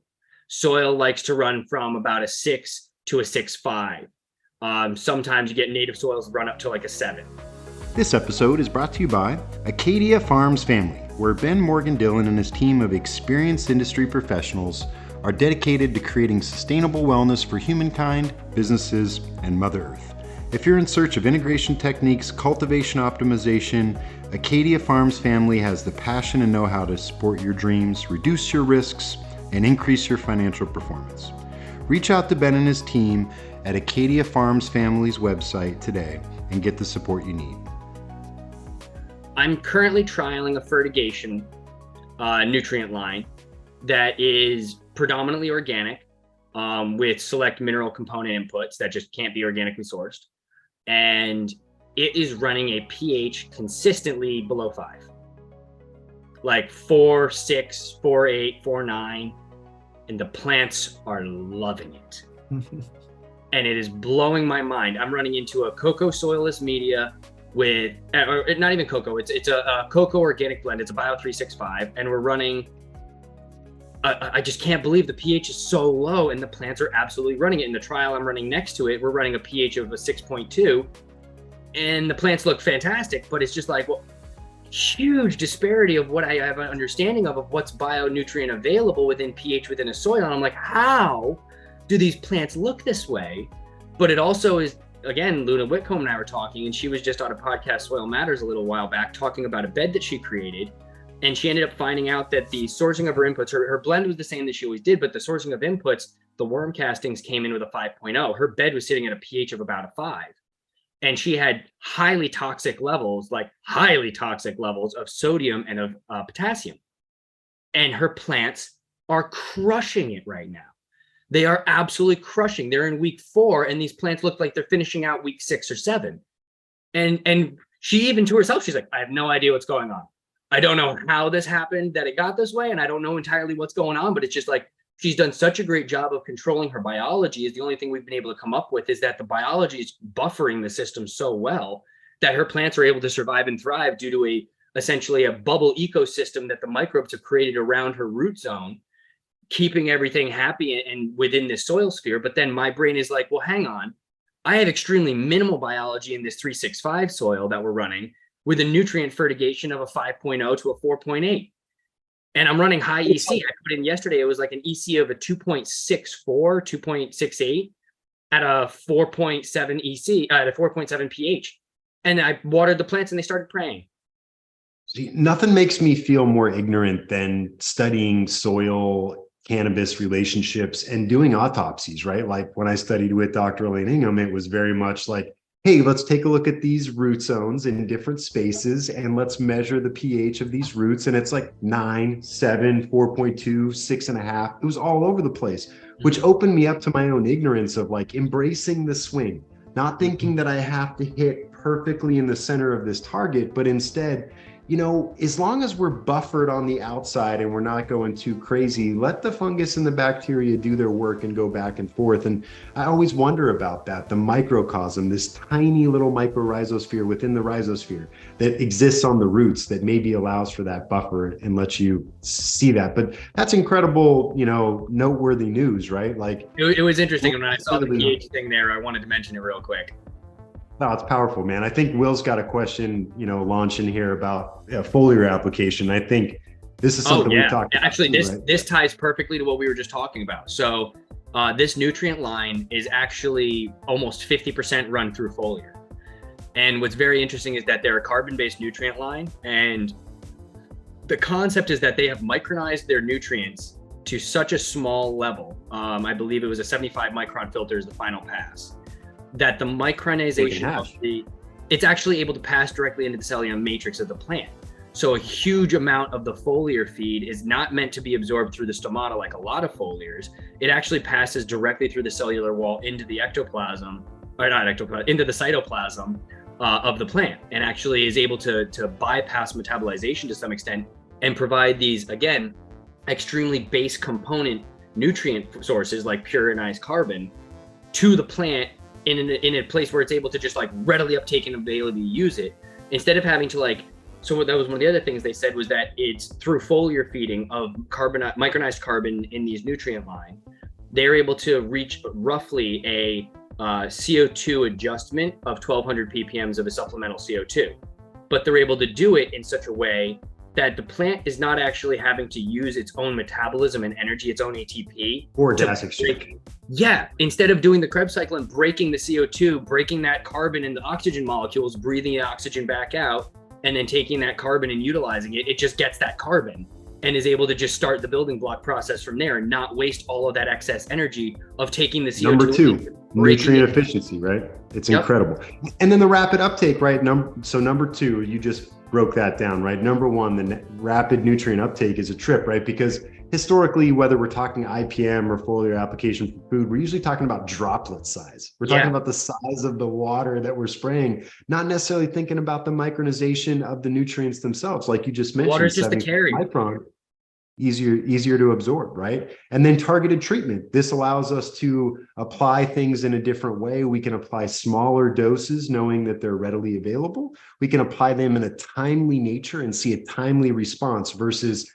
Soil likes to run from about a 6 to a 6.5. Sometimes you get native soils run up to like a 7. This episode is brought to you by Acadia Farms Family, where Ben Morgan-Dillon and his team of experienced industry professionals are dedicated to creating sustainable wellness for humankind, businesses, and Mother Earth. If you're in search of integration techniques, cultivation optimization, Acadia Farms Family has the passion and know-how to support your dreams, reduce your risks, and increase your financial performance. Reach out to Ben and his team at Acadia Farms Family's website today and get the support you need. I'm currently trialing a fertigation nutrient line that is predominantly organic, with select mineral component inputs that just can't be organically sourced. And it is running a pH consistently below 5. Like 4.6, 4.8, 4.9. And the plants are loving it. And it is blowing my mind. I'm running into a cocoa soilless media with, or not even cocoa, it's a cocoa organic blend. It's a Bio 365. And we're running, I just can't believe the pH is so low and the plants are absolutely running it. In the trial I'm running next to it, we're running a pH of a 6.2 and the plants look fantastic, but it's just like, well, huge disparity of what I have an understanding of what's bionutrient available within pH within a soil. And I'm like, how do these plants look this way? But it also is, again, Luna Whitcomb and I were talking, and she was just on a podcast, Soil Matters, a little while back, talking about a bed that she created. And she ended up finding out that the sourcing of her inputs, her blend was the same that she always did, but the sourcing of inputs, the worm castings came in with a 5.0. Her bed was sitting at a pH of about a 5. And she had highly toxic levels of sodium and of potassium. And her plants are crushing it right now. They are absolutely crushing. They're in week 4, and these plants look like they're finishing out week 6 or 7. And she even to herself, she's like, I have no idea what's going on. I don't know how this happened, that it got this way, and I don't know entirely what's going on, but it's just like, she's done such a great job of controlling her biology. Is the only thing we've been able to come up with is that the biology is buffering the system so well that her plants are able to survive and thrive due to essentially a bubble ecosystem that the microbes have created around her root zone, keeping everything happy and within this soil sphere. But then my brain is like, well, hang on. I have extremely minimal biology in this 365 soil that we're running with a nutrient fertigation of a 5.0 to a 4.8. And I'm running high EC. I put in yesterday, it was like an EC of a 2.64, 2.68 at a 4.7 EC, at a 4.7 pH. And I watered the plants and they started praying. See, nothing makes me feel more ignorant than studying soil cannabis relationships and doing autopsies, right? Like when I studied with Dr. Elaine Ingham, it was very much like, hey, let's take a look at these root zones in different spaces and let's measure the pH of these roots. And it's like 9, 7, 4.2, 6.5. It was all over the place, which opened me up to my own ignorance of like embracing the swing, not thinking that I have to hit perfectly in the center of this target, but instead, you know, as long as we're buffered on the outside and we're not going too crazy, let the fungus and the bacteria do their work and go back and forth. And I always wonder about that, the microcosm, this tiny little mycorrhizosphere within the rhizosphere that exists on the roots that maybe allows for that buffer and lets you see that. But that's incredible, you know, noteworthy news, right? Like it was interesting. When I saw the pH thing there, I wanted to mention it real quick. No, it's powerful, man. I think Will's got a question, you know, launching here about foliar application. I think this is something we've talked about. Actually, this ties perfectly to what we were just talking about. So this nutrient line is actually almost 50% run through foliar. And what's very interesting is that they're a carbon-based nutrient line. And the concept is that they have micronized their nutrients to such a small level. I believe it was a 75 micron filter is the final pass. That the micronization of it's actually able to pass directly into the cellular matrix of the plant. So a huge amount of the foliar feed is not meant to be absorbed through the stomata like a lot of foliars. It actually passes directly through the cellular wall into the ectoplasm, or not ectoplasm, into the cytoplasm of the plant, and actually is able to bypass metabolization to some extent and provide these, again, extremely base component nutrient sources like purinized carbon to the plant in a place where it's able to just like readily uptake and availably use it, instead of having to like, so that was one of the other things they said was that it's through foliar feeding of micronized carbon in these nutrient line, they're able to reach roughly a CO2 adjustment of 1200 ppms of a supplemental CO2. But they're able to do it in such a way that the plant is not actually having to use its own metabolism and energy, its own ATP. Or gas exchange. Yeah, instead of doing the Krebs cycle and breaking the CO2, breaking that carbon in the oxygen molecules, breathing the oxygen back out, and then taking that carbon and utilizing it, it just gets that carbon. and is able to just start the building block process from there and not waste all of that excess energy of taking the CO2. Number two, nutrient efficiency, right? It's incredible. And then the rapid uptake, right? Number two, you just broke that down, right? Number one, the rapid nutrient uptake is a trip, right? Because historically, whether we're talking IPM or foliar application for food, we're usually talking about droplet size. We're talking about the size of the water that we're spraying, not necessarily thinking about the micronization of the nutrients themselves. Like you just mentioned, water is just the carrier. Micron, easier to absorb, right? And then targeted treatment. This allows us to apply things in a different way. We can apply smaller doses knowing that they're readily available. We can apply them in a timely nature and see a timely response versus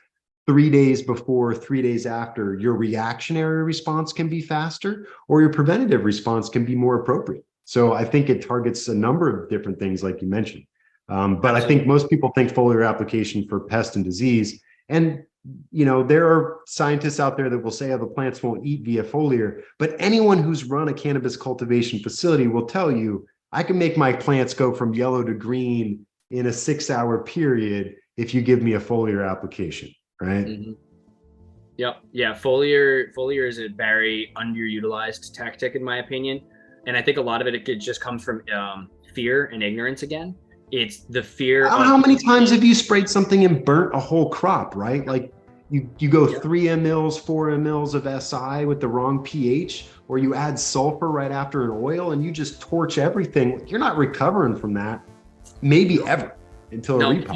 3 days before, 3 days after. Your reactionary response can be faster, or your preventative response can be more appropriate. So I think it targets a number of different things like you mentioned. But I think most people think foliar application for pest and disease. And there are scientists out there that will say, the plants won't eat via foliar, but anyone who's run a cannabis cultivation facility will tell you, I can make my plants go from yellow to green in a 6-hour period if you give me a foliar application, right? Mm-hmm. Yep. Yeah. Foliar is a very underutilized tactic, in my opinion. And I think a lot of it just comes from fear and ignorance again. It's the fear. How many times have you sprayed something and burnt a whole crop, right? Like you go 3 mLs, 4 mLs of SI with the wrong pH, or you add sulfur right after an oil and you just torch everything. You're not recovering from that, maybe ever, until a repot.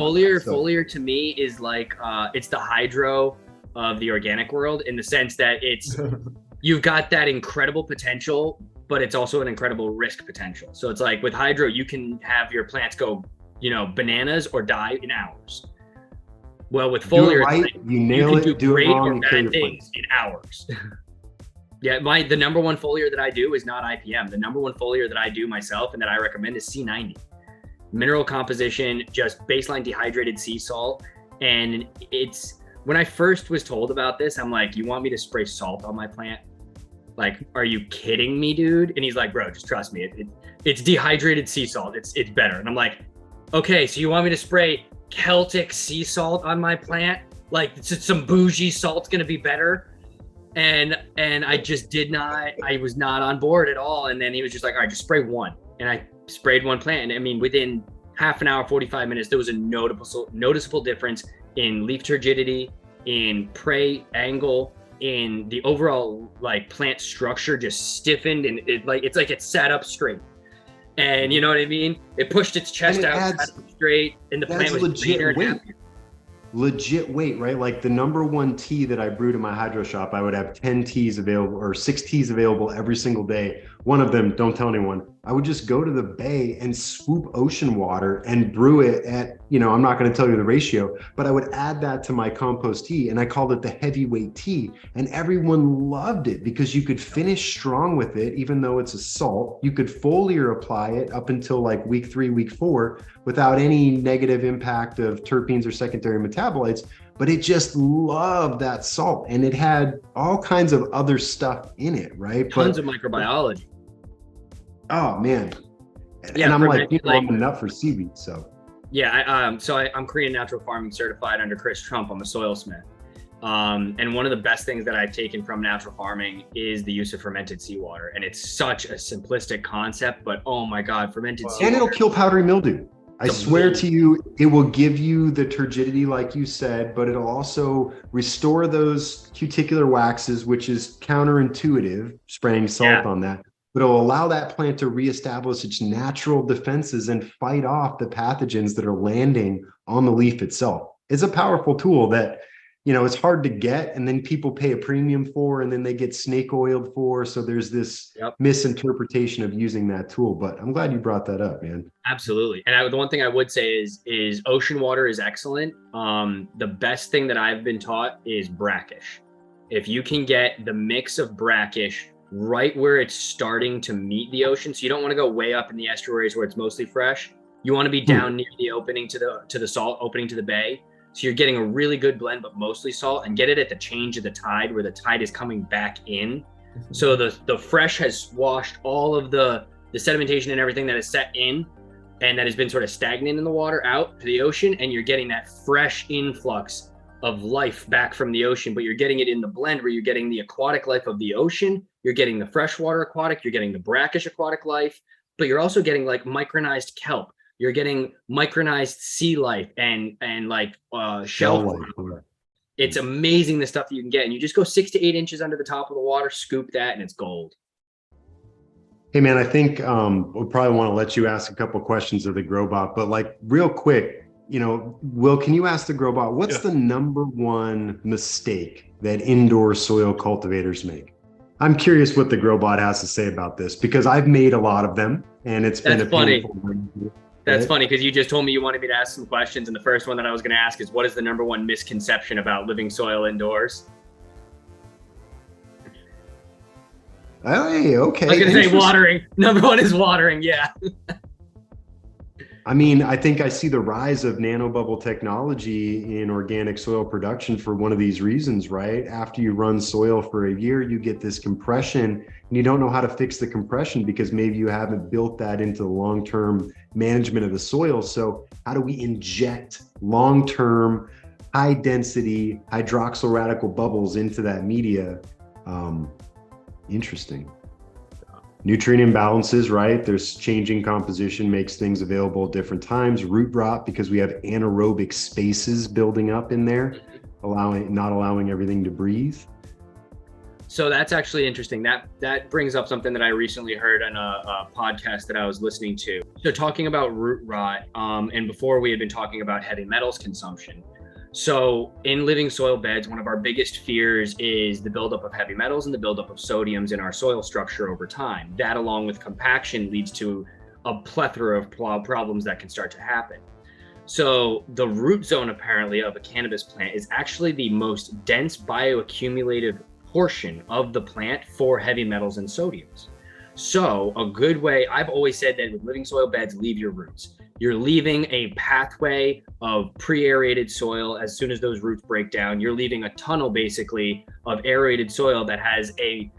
Foliar to me is like, it's the hydro of the organic world, in the sense that it's, you've got that incredible potential, but it's also an incredible risk potential. So it's like with hydro, you can have your plants go, bananas or die in hours. Well, with foliar, you nail it, do it wrong, or bad things in hours. Yeah, the number one foliar that I do is not IPM. The number one foliar that I do myself and that I recommend is C90. Mineral composition, just baseline dehydrated sea salt. And when I first was told about this, I'm like, you want me to spray salt on my plant? Like, are you kidding me, dude? And he's like, bro, just trust me. It's dehydrated sea salt. It's better. And I'm like, okay, so you want me to spray Celtic sea salt on my plant? Like, some bougie salt's gonna be better? And I just I was not on board at all. And then he was just like, all right, just spray one. And I sprayed one plant. And I mean, within half an hour, 45 minutes, there was a noticeable difference in leaf turgidity, in prey angle, in the overall like plant structure just stiffened, and it sat up straight. And you know what I mean? It pushed its chest out, sat up straight, and the plant was greener and happier. Legit weight, right? Like the number one tea that I brewed in my hydro shop, I would have 10 teas available or 6 teas available every single day. One of them, don't tell anyone, I would just go to the bay and swoop ocean water and brew it at, I'm not going to tell you the ratio, but I would add that to my compost tea, and I called it the heavyweight tea. And everyone loved it because you could finish strong with it, even though it's a salt. You could foliar apply it up until like week 3, week 4 without any negative impact of terpenes or secondary metabolites, but it just loved that salt, and it had all kinds of other stuff in it, right? Tons of microbiology. Oh man. Yeah, and I'm I'm a nut for seaweed, so. Yeah, I'm Korean natural farming certified under Chris Trump. I'm a soil smith. And one of the best things that I've taken from natural farming is the use of fermented seawater. And it's such a simplistic concept, but oh my God, fermented seawater. And it'll kill powdery mildew. I swear to you, it will give you the turgidity like you said, but it'll also restore those cuticular waxes, which is counterintuitive, spraying salt on that. But it'll allow that plant to reestablish its natural defenses and fight off the pathogens that are landing on the leaf itself. It's a powerful tool that, it's hard to get, and then people pay a premium for, and then they get snake oiled for. So there's this misinterpretation of using that tool. But I'm glad you brought that up, man. Absolutely. And the one thing I would say is ocean water is excellent. The best thing that I've been taught is brackish. If you can get the mix of brackish right where it's starting to meet the ocean, so you don't want to go way up in the estuaries where it's mostly fresh. You want to be down near the opening to the salt opening to the bay. So you're getting a really good blend, but mostly salt, and get it at the change of the tide, where the tide is coming back in. So the fresh has washed all of the sedimentation and everything that is set in and that has been sort of stagnant in the water out to the ocean, and you're getting that fresh influx of life back from the ocean, but you're getting it in the blend where you're getting the aquatic life of the ocean, you're getting the freshwater aquatic, you're getting the brackish aquatic life, but you're also getting like micronized kelp. You're getting micronized sea life and like shell life. It's amazing the stuff that you can get. And you just go 6 to 8 inches under the top of the water, scoop that, and it's gold. Hey man, I think we'll probably want to let you ask a couple questions of the GrowBot, but like real quick, Will, can you ask the GrowBot, what's the number one mistake that indoor soil cultivators make? I'm curious what the GrowBot has to say about this, because I've made a lot of them and it's been painful. That's funny, because you just told me you wanted me to ask some questions, and the first one that I was going to ask is, what is the number one misconception about living soil indoors? Hey, okay. I was going to say watering. Number one is watering, yeah. I mean, I think I see the rise of nanobubble technology in organic soil production for one of these reasons, right? After you run soil for a year, you get this compression, and you don't know how to fix the compression because maybe you haven't built that into the long-term management of the soil. So how do we inject long-term, high-density hydroxyl radical bubbles into that media? Interesting. Nutrient imbalances, right? There's changing composition, makes things available at different times. Root rot, because we have anaerobic spaces building up in there, not allowing everything to breathe. So that's actually interesting. That brings up something that I recently heard on a podcast that I was listening to. So talking about root rot, and before we had been talking about heavy metals consumption. So in living soil beds, one of our biggest fears is the buildup of heavy metals and the buildup of sodiums in our soil structure over time. That, along with compaction, leads to a plethora of problems that can start to happen. So the root zone, apparently, of a cannabis plant is actually the most dense bioaccumulative portion of the plant for heavy metals and sodiums. So a good way, I've always said that with living soil beds, leave your roots. You're leaving a pathway of pre-aerated soil. As soon as those roots break down, you're leaving a tunnel basically of aerated soil that has a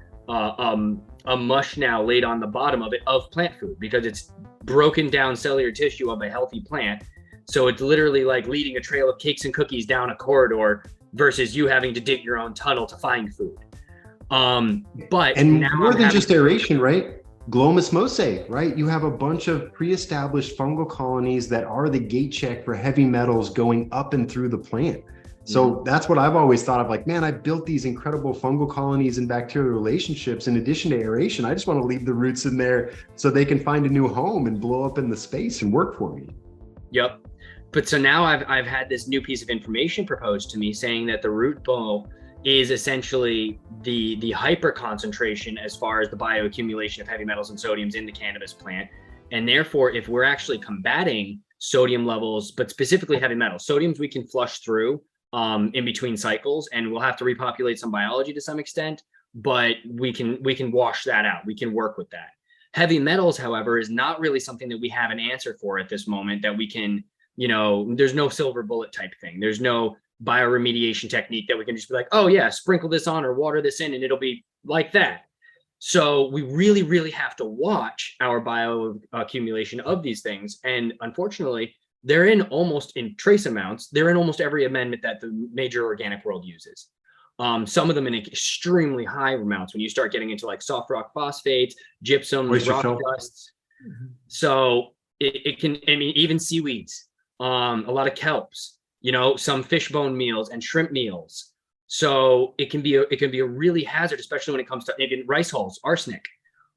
mush now laid on the bottom of it of plant food, because it's broken down cellular tissue of a healthy plant. So it's literally like leading a trail of cakes and cookies down a corridor versus you having to dig your own tunnel to find food. But and now more than just aeration, right? Glomus mosaic, right? You have a bunch of pre-established fungal colonies that are the gate check for heavy metals going up and through the plant. So that's what I've always thought of, like, man, I built these incredible fungal colonies and bacterial relationships in addition to aeration. I just want to leave the roots in there so they can find a new home and blow up in the space and work for me. Yep. But so now I've had this new piece of information proposed to me saying that the root ball is essentially the hyper concentration as far as the bioaccumulation of heavy metals and sodiums in the cannabis plant. And therefore, if we're actually combating sodium levels, but specifically heavy metals, sodiums we can flush through in between cycles, and we'll have to repopulate some biology to some extent, but we can wash that out. We can work with that. Heavy metals, however, is not really something that we have an answer for at this moment that we can, there's no silver bullet type thing. There's no bioremediation technique that we can just be like, oh yeah, sprinkle this on or water this in and it'll be like that. So we really, really have to watch our bioaccumulation of these things. And unfortunately, they're in trace amounts. They're in almost every amendment that the major organic world uses. Some of them in extremely high amounts when you start getting into like soft rock phosphates, gypsum, rock dusts. So it can, even seaweeds, a lot of kelps, some fish bone meals and shrimp meals. So it can be a really hazard, especially when it comes to even rice hulls, arsenic.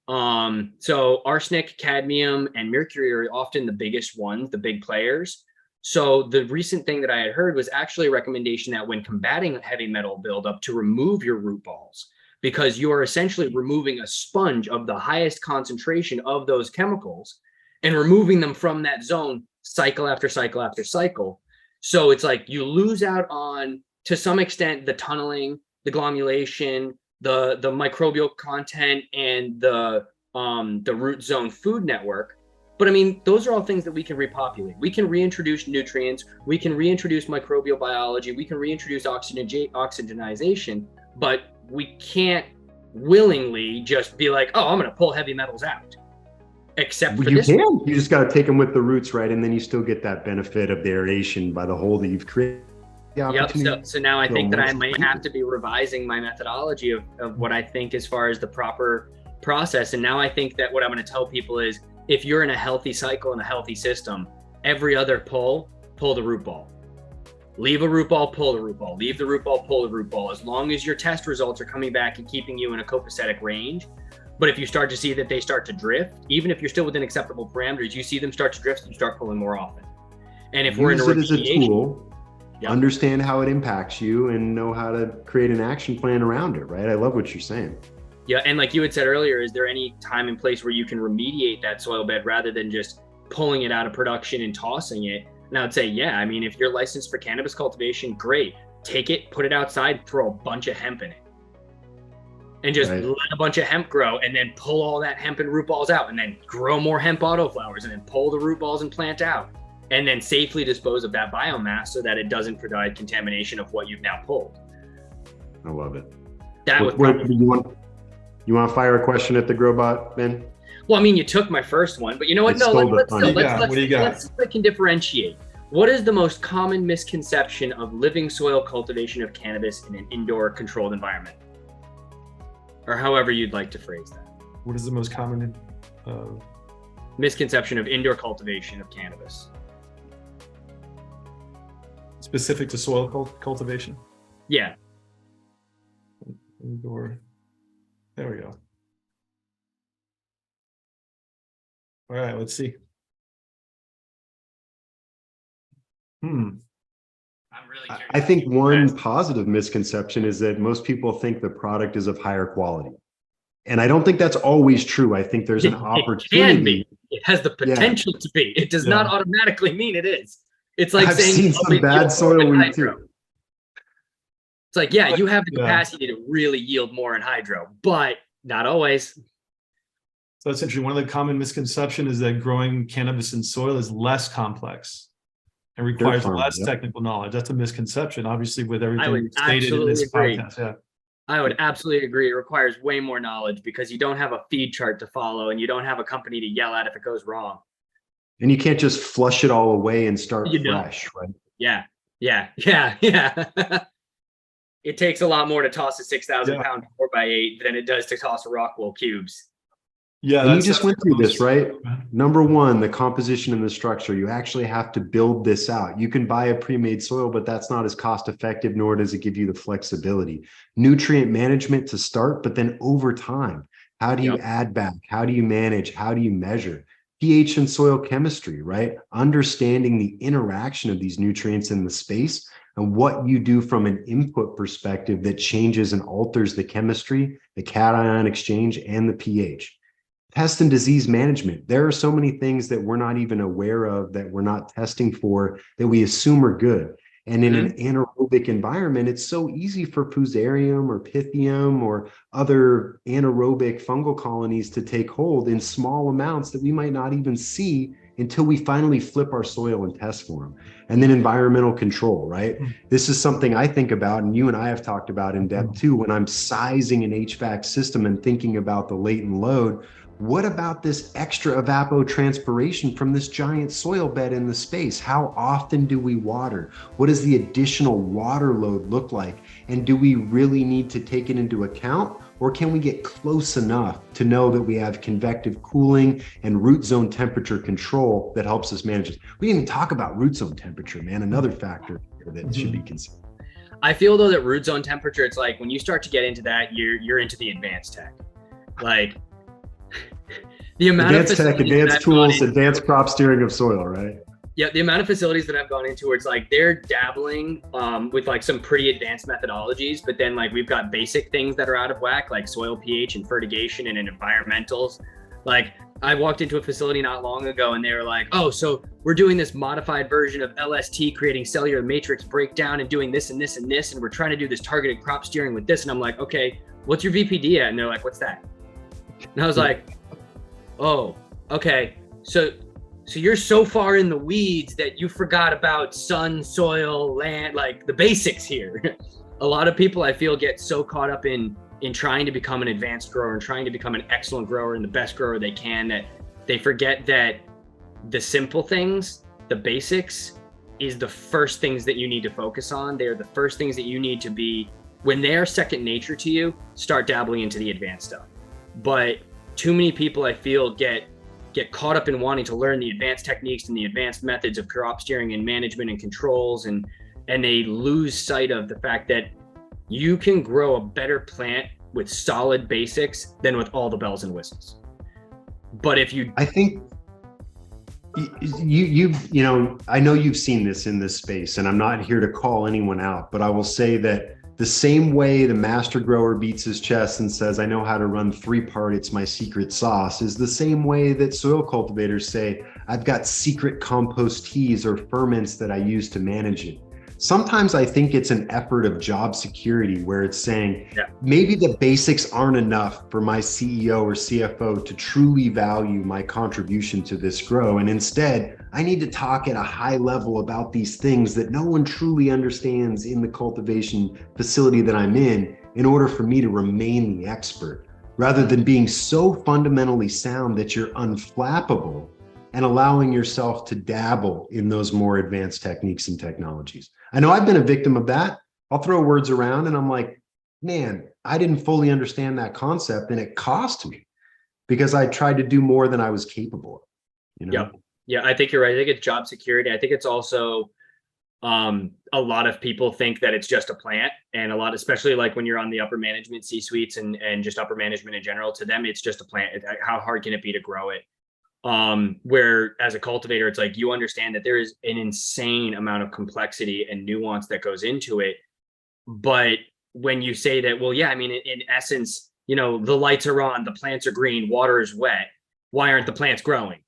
So arsenic, cadmium, and mercury are often the biggest ones, the big players. So the recent thing that I had heard was actually a recommendation that when combating heavy metal buildup, to remove your root balls, because you are essentially removing a sponge of the highest concentration of those chemicals and removing them from that zone cycle after cycle after cycle. So it's like you lose out on, to some extent, the tunneling, the glomulation, the microbial content, and the root zone food network. But those are all things that we can repopulate. We can reintroduce nutrients. We can reintroduce microbial biology. We can reintroduce oxygenization, but we can't willingly just be like, oh, I'm going to pull heavy metals out. Except for this. You just got to take them with the roots, right? And then you still get that benefit of the aeration by the hole that you've created. the opportunity. So now I think that I might deeper. have to be revising my methodology of what I think as far as the proper process. And now I think that what I'm going to tell people is, if you're in a healthy cycle and a healthy system, every other pull the root ball. Leave a root ball, pull the root ball. Leave the root ball, pull the root ball. As long as your test results are coming back and keeping you in a copacetic range. But if you start to see that they start to drift, even if you're still within acceptable parameters, you see them start to drift, you start pulling more often. And if we're in a use it as a remediation, tool, understand how it impacts you and know how to create an action plan around it, right? I love what you're saying. Yeah, and like you had said earlier, is there any time and place where you can remediate that soil bed rather than just pulling it out of production and tossing it? And I would say, yeah, I mean, if you're licensed for cannabis cultivation, great. Take it, put it outside, throw a bunch of hemp in it. And just let a bunch of hemp grow, and then pull all that hemp and root balls out, and then grow more hemp autoflowers, and then pull the root balls and plant out, and then safely dispose of that biomass so that it doesn't provide contamination of what you've now pulled. I love it. That was you want to fire a question at the GrowBot, Ben? Well, I mean, you took my first one, but you know what? No, let's see if I can differentiate. What is the most common misconception of living soil cultivation of cannabis in an indoor controlled environment? Or however you'd like to phrase that. What is the most common misconception of indoor cultivation of cannabis? Specific to soil cultivation? Yeah. Indoor. There we go. All right, let's see. I'm really curious. I think one positive misconception is that most people think the product is of higher quality. And I don't think that's always true. I think there's an opportunity. It can be. It has the potential to be. It does not automatically mean it is. It's like I've saying seen some bad soil weed too. It's like, yeah, you have the capacity to really yield more in hydro, but not always. So that's interesting. One of the common misconceptions is that growing cannabis in soil is less complex and requires less technical knowledge. That's a misconception, obviously, with everything stated in this podcast. Yeah. I would absolutely agree. It requires way more knowledge because you don't have a feed chart to follow and you don't have a company to yell at if it goes wrong. And you can't just flush it all away and start fresh, right? Yeah. It takes a lot more to toss a 6,000 pound 4x8 than it does to toss a Rockwell cubes. Yeah, and you just went through this, right? Number one, the composition and the structure. You actually have to build this out. You can buy a pre-made soil, but that's not as cost effective, nor does it give you the flexibility. Nutrient management to start, but then over time, how do you add back? How do you manage? How do you measure? pH and soil chemistry, right? Understanding the interaction of these nutrients in the space and what you do from an input perspective that changes and alters the chemistry, the cation exchange, and the pH. Pest and disease management. There are so many things that we're not even aware of, that we're not testing for, that we assume are good. And in an anaerobic environment, it's so easy for Fusarium or Pythium or other anaerobic fungal colonies to take hold in small amounts that we might not even see until we finally flip our soil and test for them. And then environmental control, right? This is something I think about, and you and I have talked about in depth too, when I'm sizing an HVAC system and thinking about the latent load. What about this extra evapotranspiration from this giant soil bed in the space? How often do we water? What does the additional water load look like? And do we really need to take it into account? Or can we get close enough to know that we have convective cooling and root zone temperature control that helps us manage it? We didn't even talk about root zone temperature, man, another factor that should be considered. I feel though that root zone temperature, it's like when you start to get into that, you're into the advanced tech. Like, the amount advanced tech, advanced tools, advanced crop steering of soil, right? Yeah, the amount of facilities that I've gone into, it's like they're dabbling with like some pretty advanced methodologies, but then like we've got basic things that are out of whack, like soil pH and fertigation and environmentals. Like I walked into a facility not long ago and they were like, oh, so we're doing this modified version of LST, creating cellular matrix breakdown and doing this and this and this, and we're trying to do this targeted crop steering with this. And I'm like, okay, what's your VPD at? And they're like, what's that? And I was like, oh, okay. So you're so far in the weeds that you forgot about sun, soil, land, like the basics here. A lot of people I feel get so caught up in trying to become an advanced grower and trying to become an excellent grower and the best grower they can, that they forget that the simple things, the basics, is the first things that you need to focus on. They're the first things that you need to be, when they're second nature to you, start dabbling into the advanced stuff. But too many people, I feel, get caught up in wanting to learn the advanced techniques and the advanced methods of crop steering and management and controls, and they lose sight of the fact that you can grow a better plant with solid basics than with all the bells and whistles. But if you, I think you know, I know you've seen this in this space, and I'm not here to call anyone out, but I will say that the same way the master grower beats his chest and says, I know how to run 3-part, it's my secret sauce, is the same way that soil cultivators say, I've got secret compost teas or ferments that I use to manage it. Sometimes I think it's an effort of job security where it's saying, maybe the basics aren't enough for my CEO or CFO to truly value my contribution to this grow. And instead, I need to talk at a high level about these things that no one truly understands in the cultivation facility that I'm in order for me to remain the expert, rather than being so fundamentally sound that you're unflappable and allowing yourself to dabble in those more advanced techniques and technologies. I know I've been a victim of that. I'll throw words around and I'm like, man, I didn't fully understand that concept, and it cost me because I tried to do more than I was capable of. You know? Yeah, I think you're right. I think it's job security. I think it's also a lot of people think that it's just a plant, and a lot, especially like when you're on the upper management C-suites and just upper management in general, to them, it's just a plant. How hard can it be to grow it? Where as a cultivator, it's like, you understand that there is an insane amount of complexity and nuance that goes into it. But when you say that, well, yeah, I mean, in essence, you know, the lights are on, the plants are green, water is wet, why aren't the plants growing?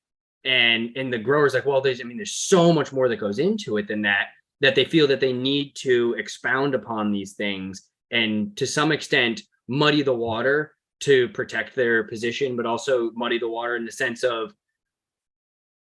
And the grower's like, well, there's so much more that goes into it than that they feel that they need to expound upon these things and to some extent muddy the water to protect their position, but also muddy the water in the sense of,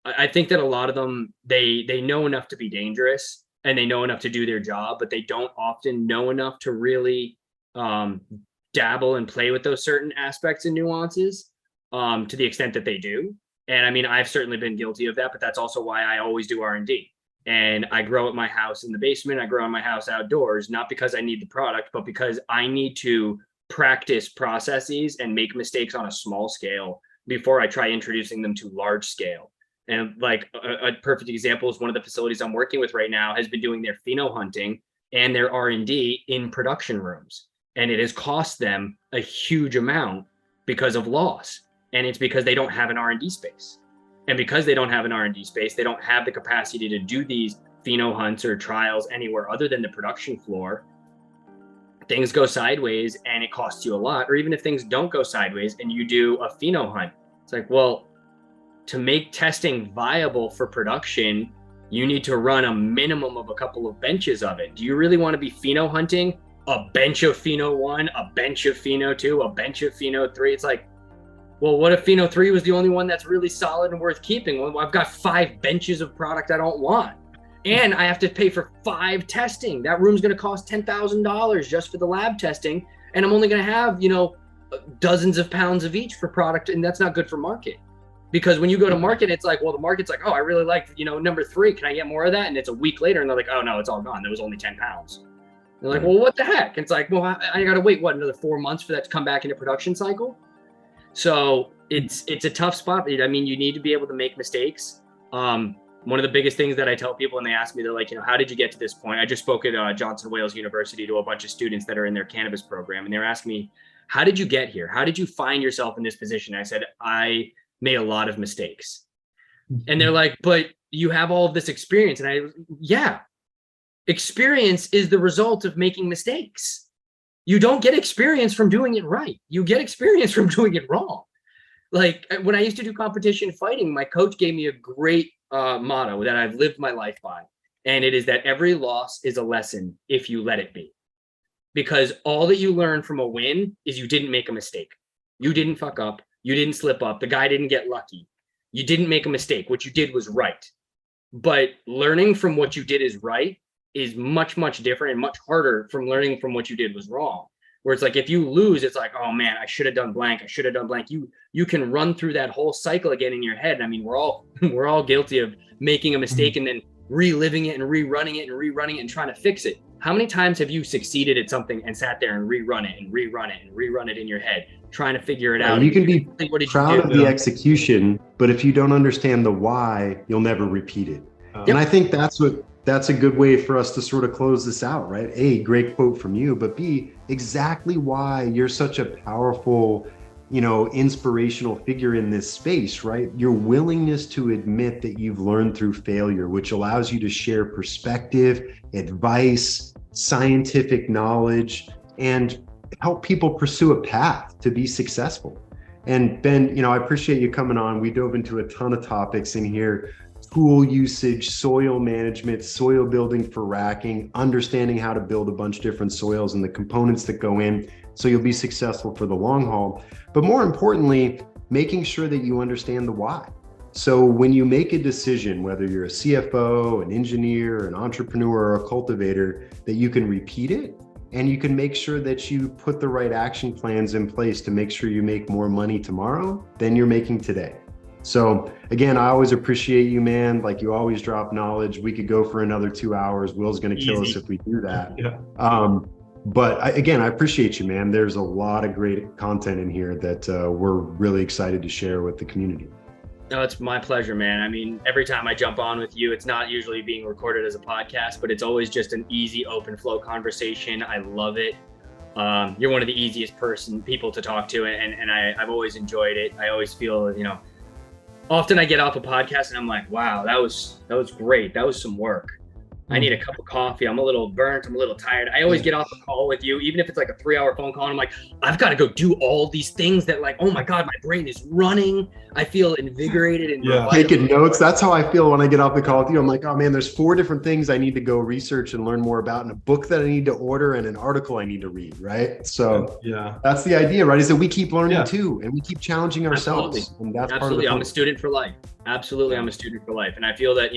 I think that a lot of them, they know enough to be dangerous and they know enough to do their job, but they don't often know enough to really dabble and play with those certain aspects and nuances to the extent that they do. And I mean, I've certainly been guilty of that, but that's also why I always do R&D. And I grow at my house in the basement, I grow in my house outdoors, not because I need the product, but because I need to practice processes and make mistakes on a small scale before I try introducing them to large scale. And like a perfect example is one of the facilities I'm working with right now has been doing their pheno hunting and their R&D in production rooms. And it has cost them a huge amount because of loss. And it's because they don't have an R&D space. And because they don't have an R&D space, they don't have the capacity to do these pheno hunts or trials anywhere other than the production floor. Things go sideways and it costs you a lot. Or even if things don't go sideways and you do a pheno hunt, it's like, well, to make testing viable for production, you need to run a minimum of a couple of benches of it. Do you really want to be pheno hunting a bench of pheno 1, a bench of pheno 2, a bench of pheno 3? It's like, well, what if pheno 3 was the only one that's really solid and worth keeping? Well, I've got 5 benches of product I don't want. And I have to pay for 5 testing. That room's going to cost $10,000 just for the lab testing. And I'm only going to have, you know, dozens of pounds of each for product. And that's not good for market. Because when you go to market, it's like, well, the market's like, oh, I really like, you know, number 3. Can I get more of that? And it's a week later and they're like, oh, no, it's all gone. There was only 10 pounds. They're like, well, what the heck? And it's like, well, I got to wait, what, another 4 months for that to come back into production cycle? So it's a tough spot. I mean, you need to be able to make mistakes. One of the biggest things that I tell people when they ask me, they're like, you know, how did you get to this point? I just spoke at Johnson Wales University to a bunch of students that are in their cannabis program. And they're asking me, how did you get here? How did you find yourself in this position? I said, I made a lot of mistakes. And they're like, but you have all of this experience. And yeah, experience is the result of making mistakes. You don't get experience from doing it right. You get experience from doing it wrong. Like when I used to do competition fighting, my coach gave me a great motto that I've lived my life by. And it is that every loss is a lesson if you let it be. Because all that you learn from a win is you didn't make a mistake. You didn't fuck up. You didn't slip up. The guy didn't get lucky. You didn't make a mistake. What you did was right. But learning from what you did is right is much, much different and much harder from learning from what you did was wrong. Where it's like, if you lose, it's like, oh man, I should have done blank. I should have done blank. You can run through that whole cycle again in your head. I mean, we're all guilty of making a mistake and then reliving it and rerunning it and rerunning it and trying to fix it. How many times have you succeeded at something and sat there and rerun it and rerun it and rerun it in your head, trying to figure it out? You can be what did proud you of do? the execution, but if you don't understand the why, you'll never repeat it. And I think that's a good way for us to sort of close this out, right? A, great quote from you, but B, exactly why you're such a powerful, inspirational figure in this space, right? Your willingness to admit that you've learned through failure, which allows you to share perspective, advice, scientific knowledge, and help people pursue a path to be successful. And Ben, I appreciate you coming on. We dove into a ton of topics in here: tool usage, soil management, soil building for racking, understanding how to build a bunch of different soils and the components that go in so you'll be successful for the long haul. But more importantly, making sure that you understand the why. So when you make a decision, whether you're a CFO, an engineer, an entrepreneur, or a cultivator, that you can repeat it and you can make sure that you put the right action plans in place to make sure you make more money tomorrow than you're making today. So again, I always appreciate you, man. Like, you always drop knowledge. We could go for another 2 hours. Will's going to kill us if we do that. But I appreciate you, man. There's a lot of great content in here that we're really excited to share with the community. No, it's my pleasure, man. I mean, every time I jump on with you, it's not usually being recorded as a podcast, but it's always just an easy, open flow conversation. I love it. You're one of the easiest people to talk to, and I've always enjoyed it. I always feel, often I get off a podcast and I'm like, wow, that was great. That was some work. I need a cup of coffee. I'm a little burnt. I'm a little tired. I always get off a call with you, even if it's like a 3-hour phone call, and I'm like, I've got to go do all these things that, like, oh my God, my brain is running. I feel invigorated and taking notes. That's how I feel when I get off the call with you. I'm like, oh man, there's 4 different things I need to go research and learn more about, and a book that I need to order, and an article I need to read, right? So that's the idea, right? Is that we keep learning too, and we keep challenging ourselves. Absolutely. And that's Absolutely. part of I'm a student for life. Absolutely. I'm a student for life. And I feel that,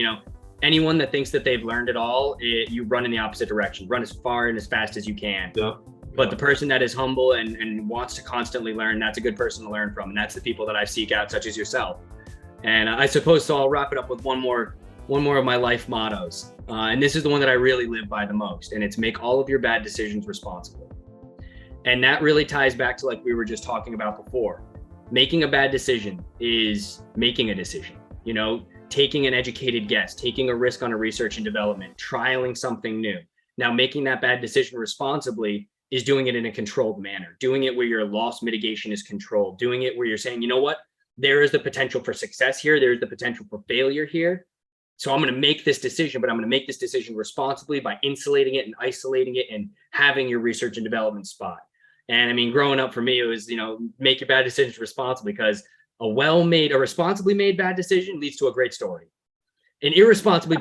anyone that thinks that they've learned it all, you run in the opposite direction. Run as far and as fast as you can. But the person that is humble and wants to constantly learn, that's a good person to learn from. And that's the people that I seek out, such as yourself. And I suppose, so I'll wrap it up with one more of my life mottos. And this is the one that I really live by the most. And it's: make all of your bad decisions responsible. And that really ties back to, like we were just talking about before. Making a bad decision is making a decision, taking an educated guess, taking a risk on a research and development, trialing something new. Now, making that bad decision responsibly is doing it in a controlled manner, doing it where your loss mitigation is controlled, doing it where you're saying, you know what, there is the potential for success here, there's the potential for failure here. So I'm going to make this decision, but I'm going to make this decision responsibly by insulating it and isolating it and having your research and development spot. And I mean, growing up for me, it was, make your bad decisions responsibly, because a responsibly made bad decision leads to a great story. An irresponsibly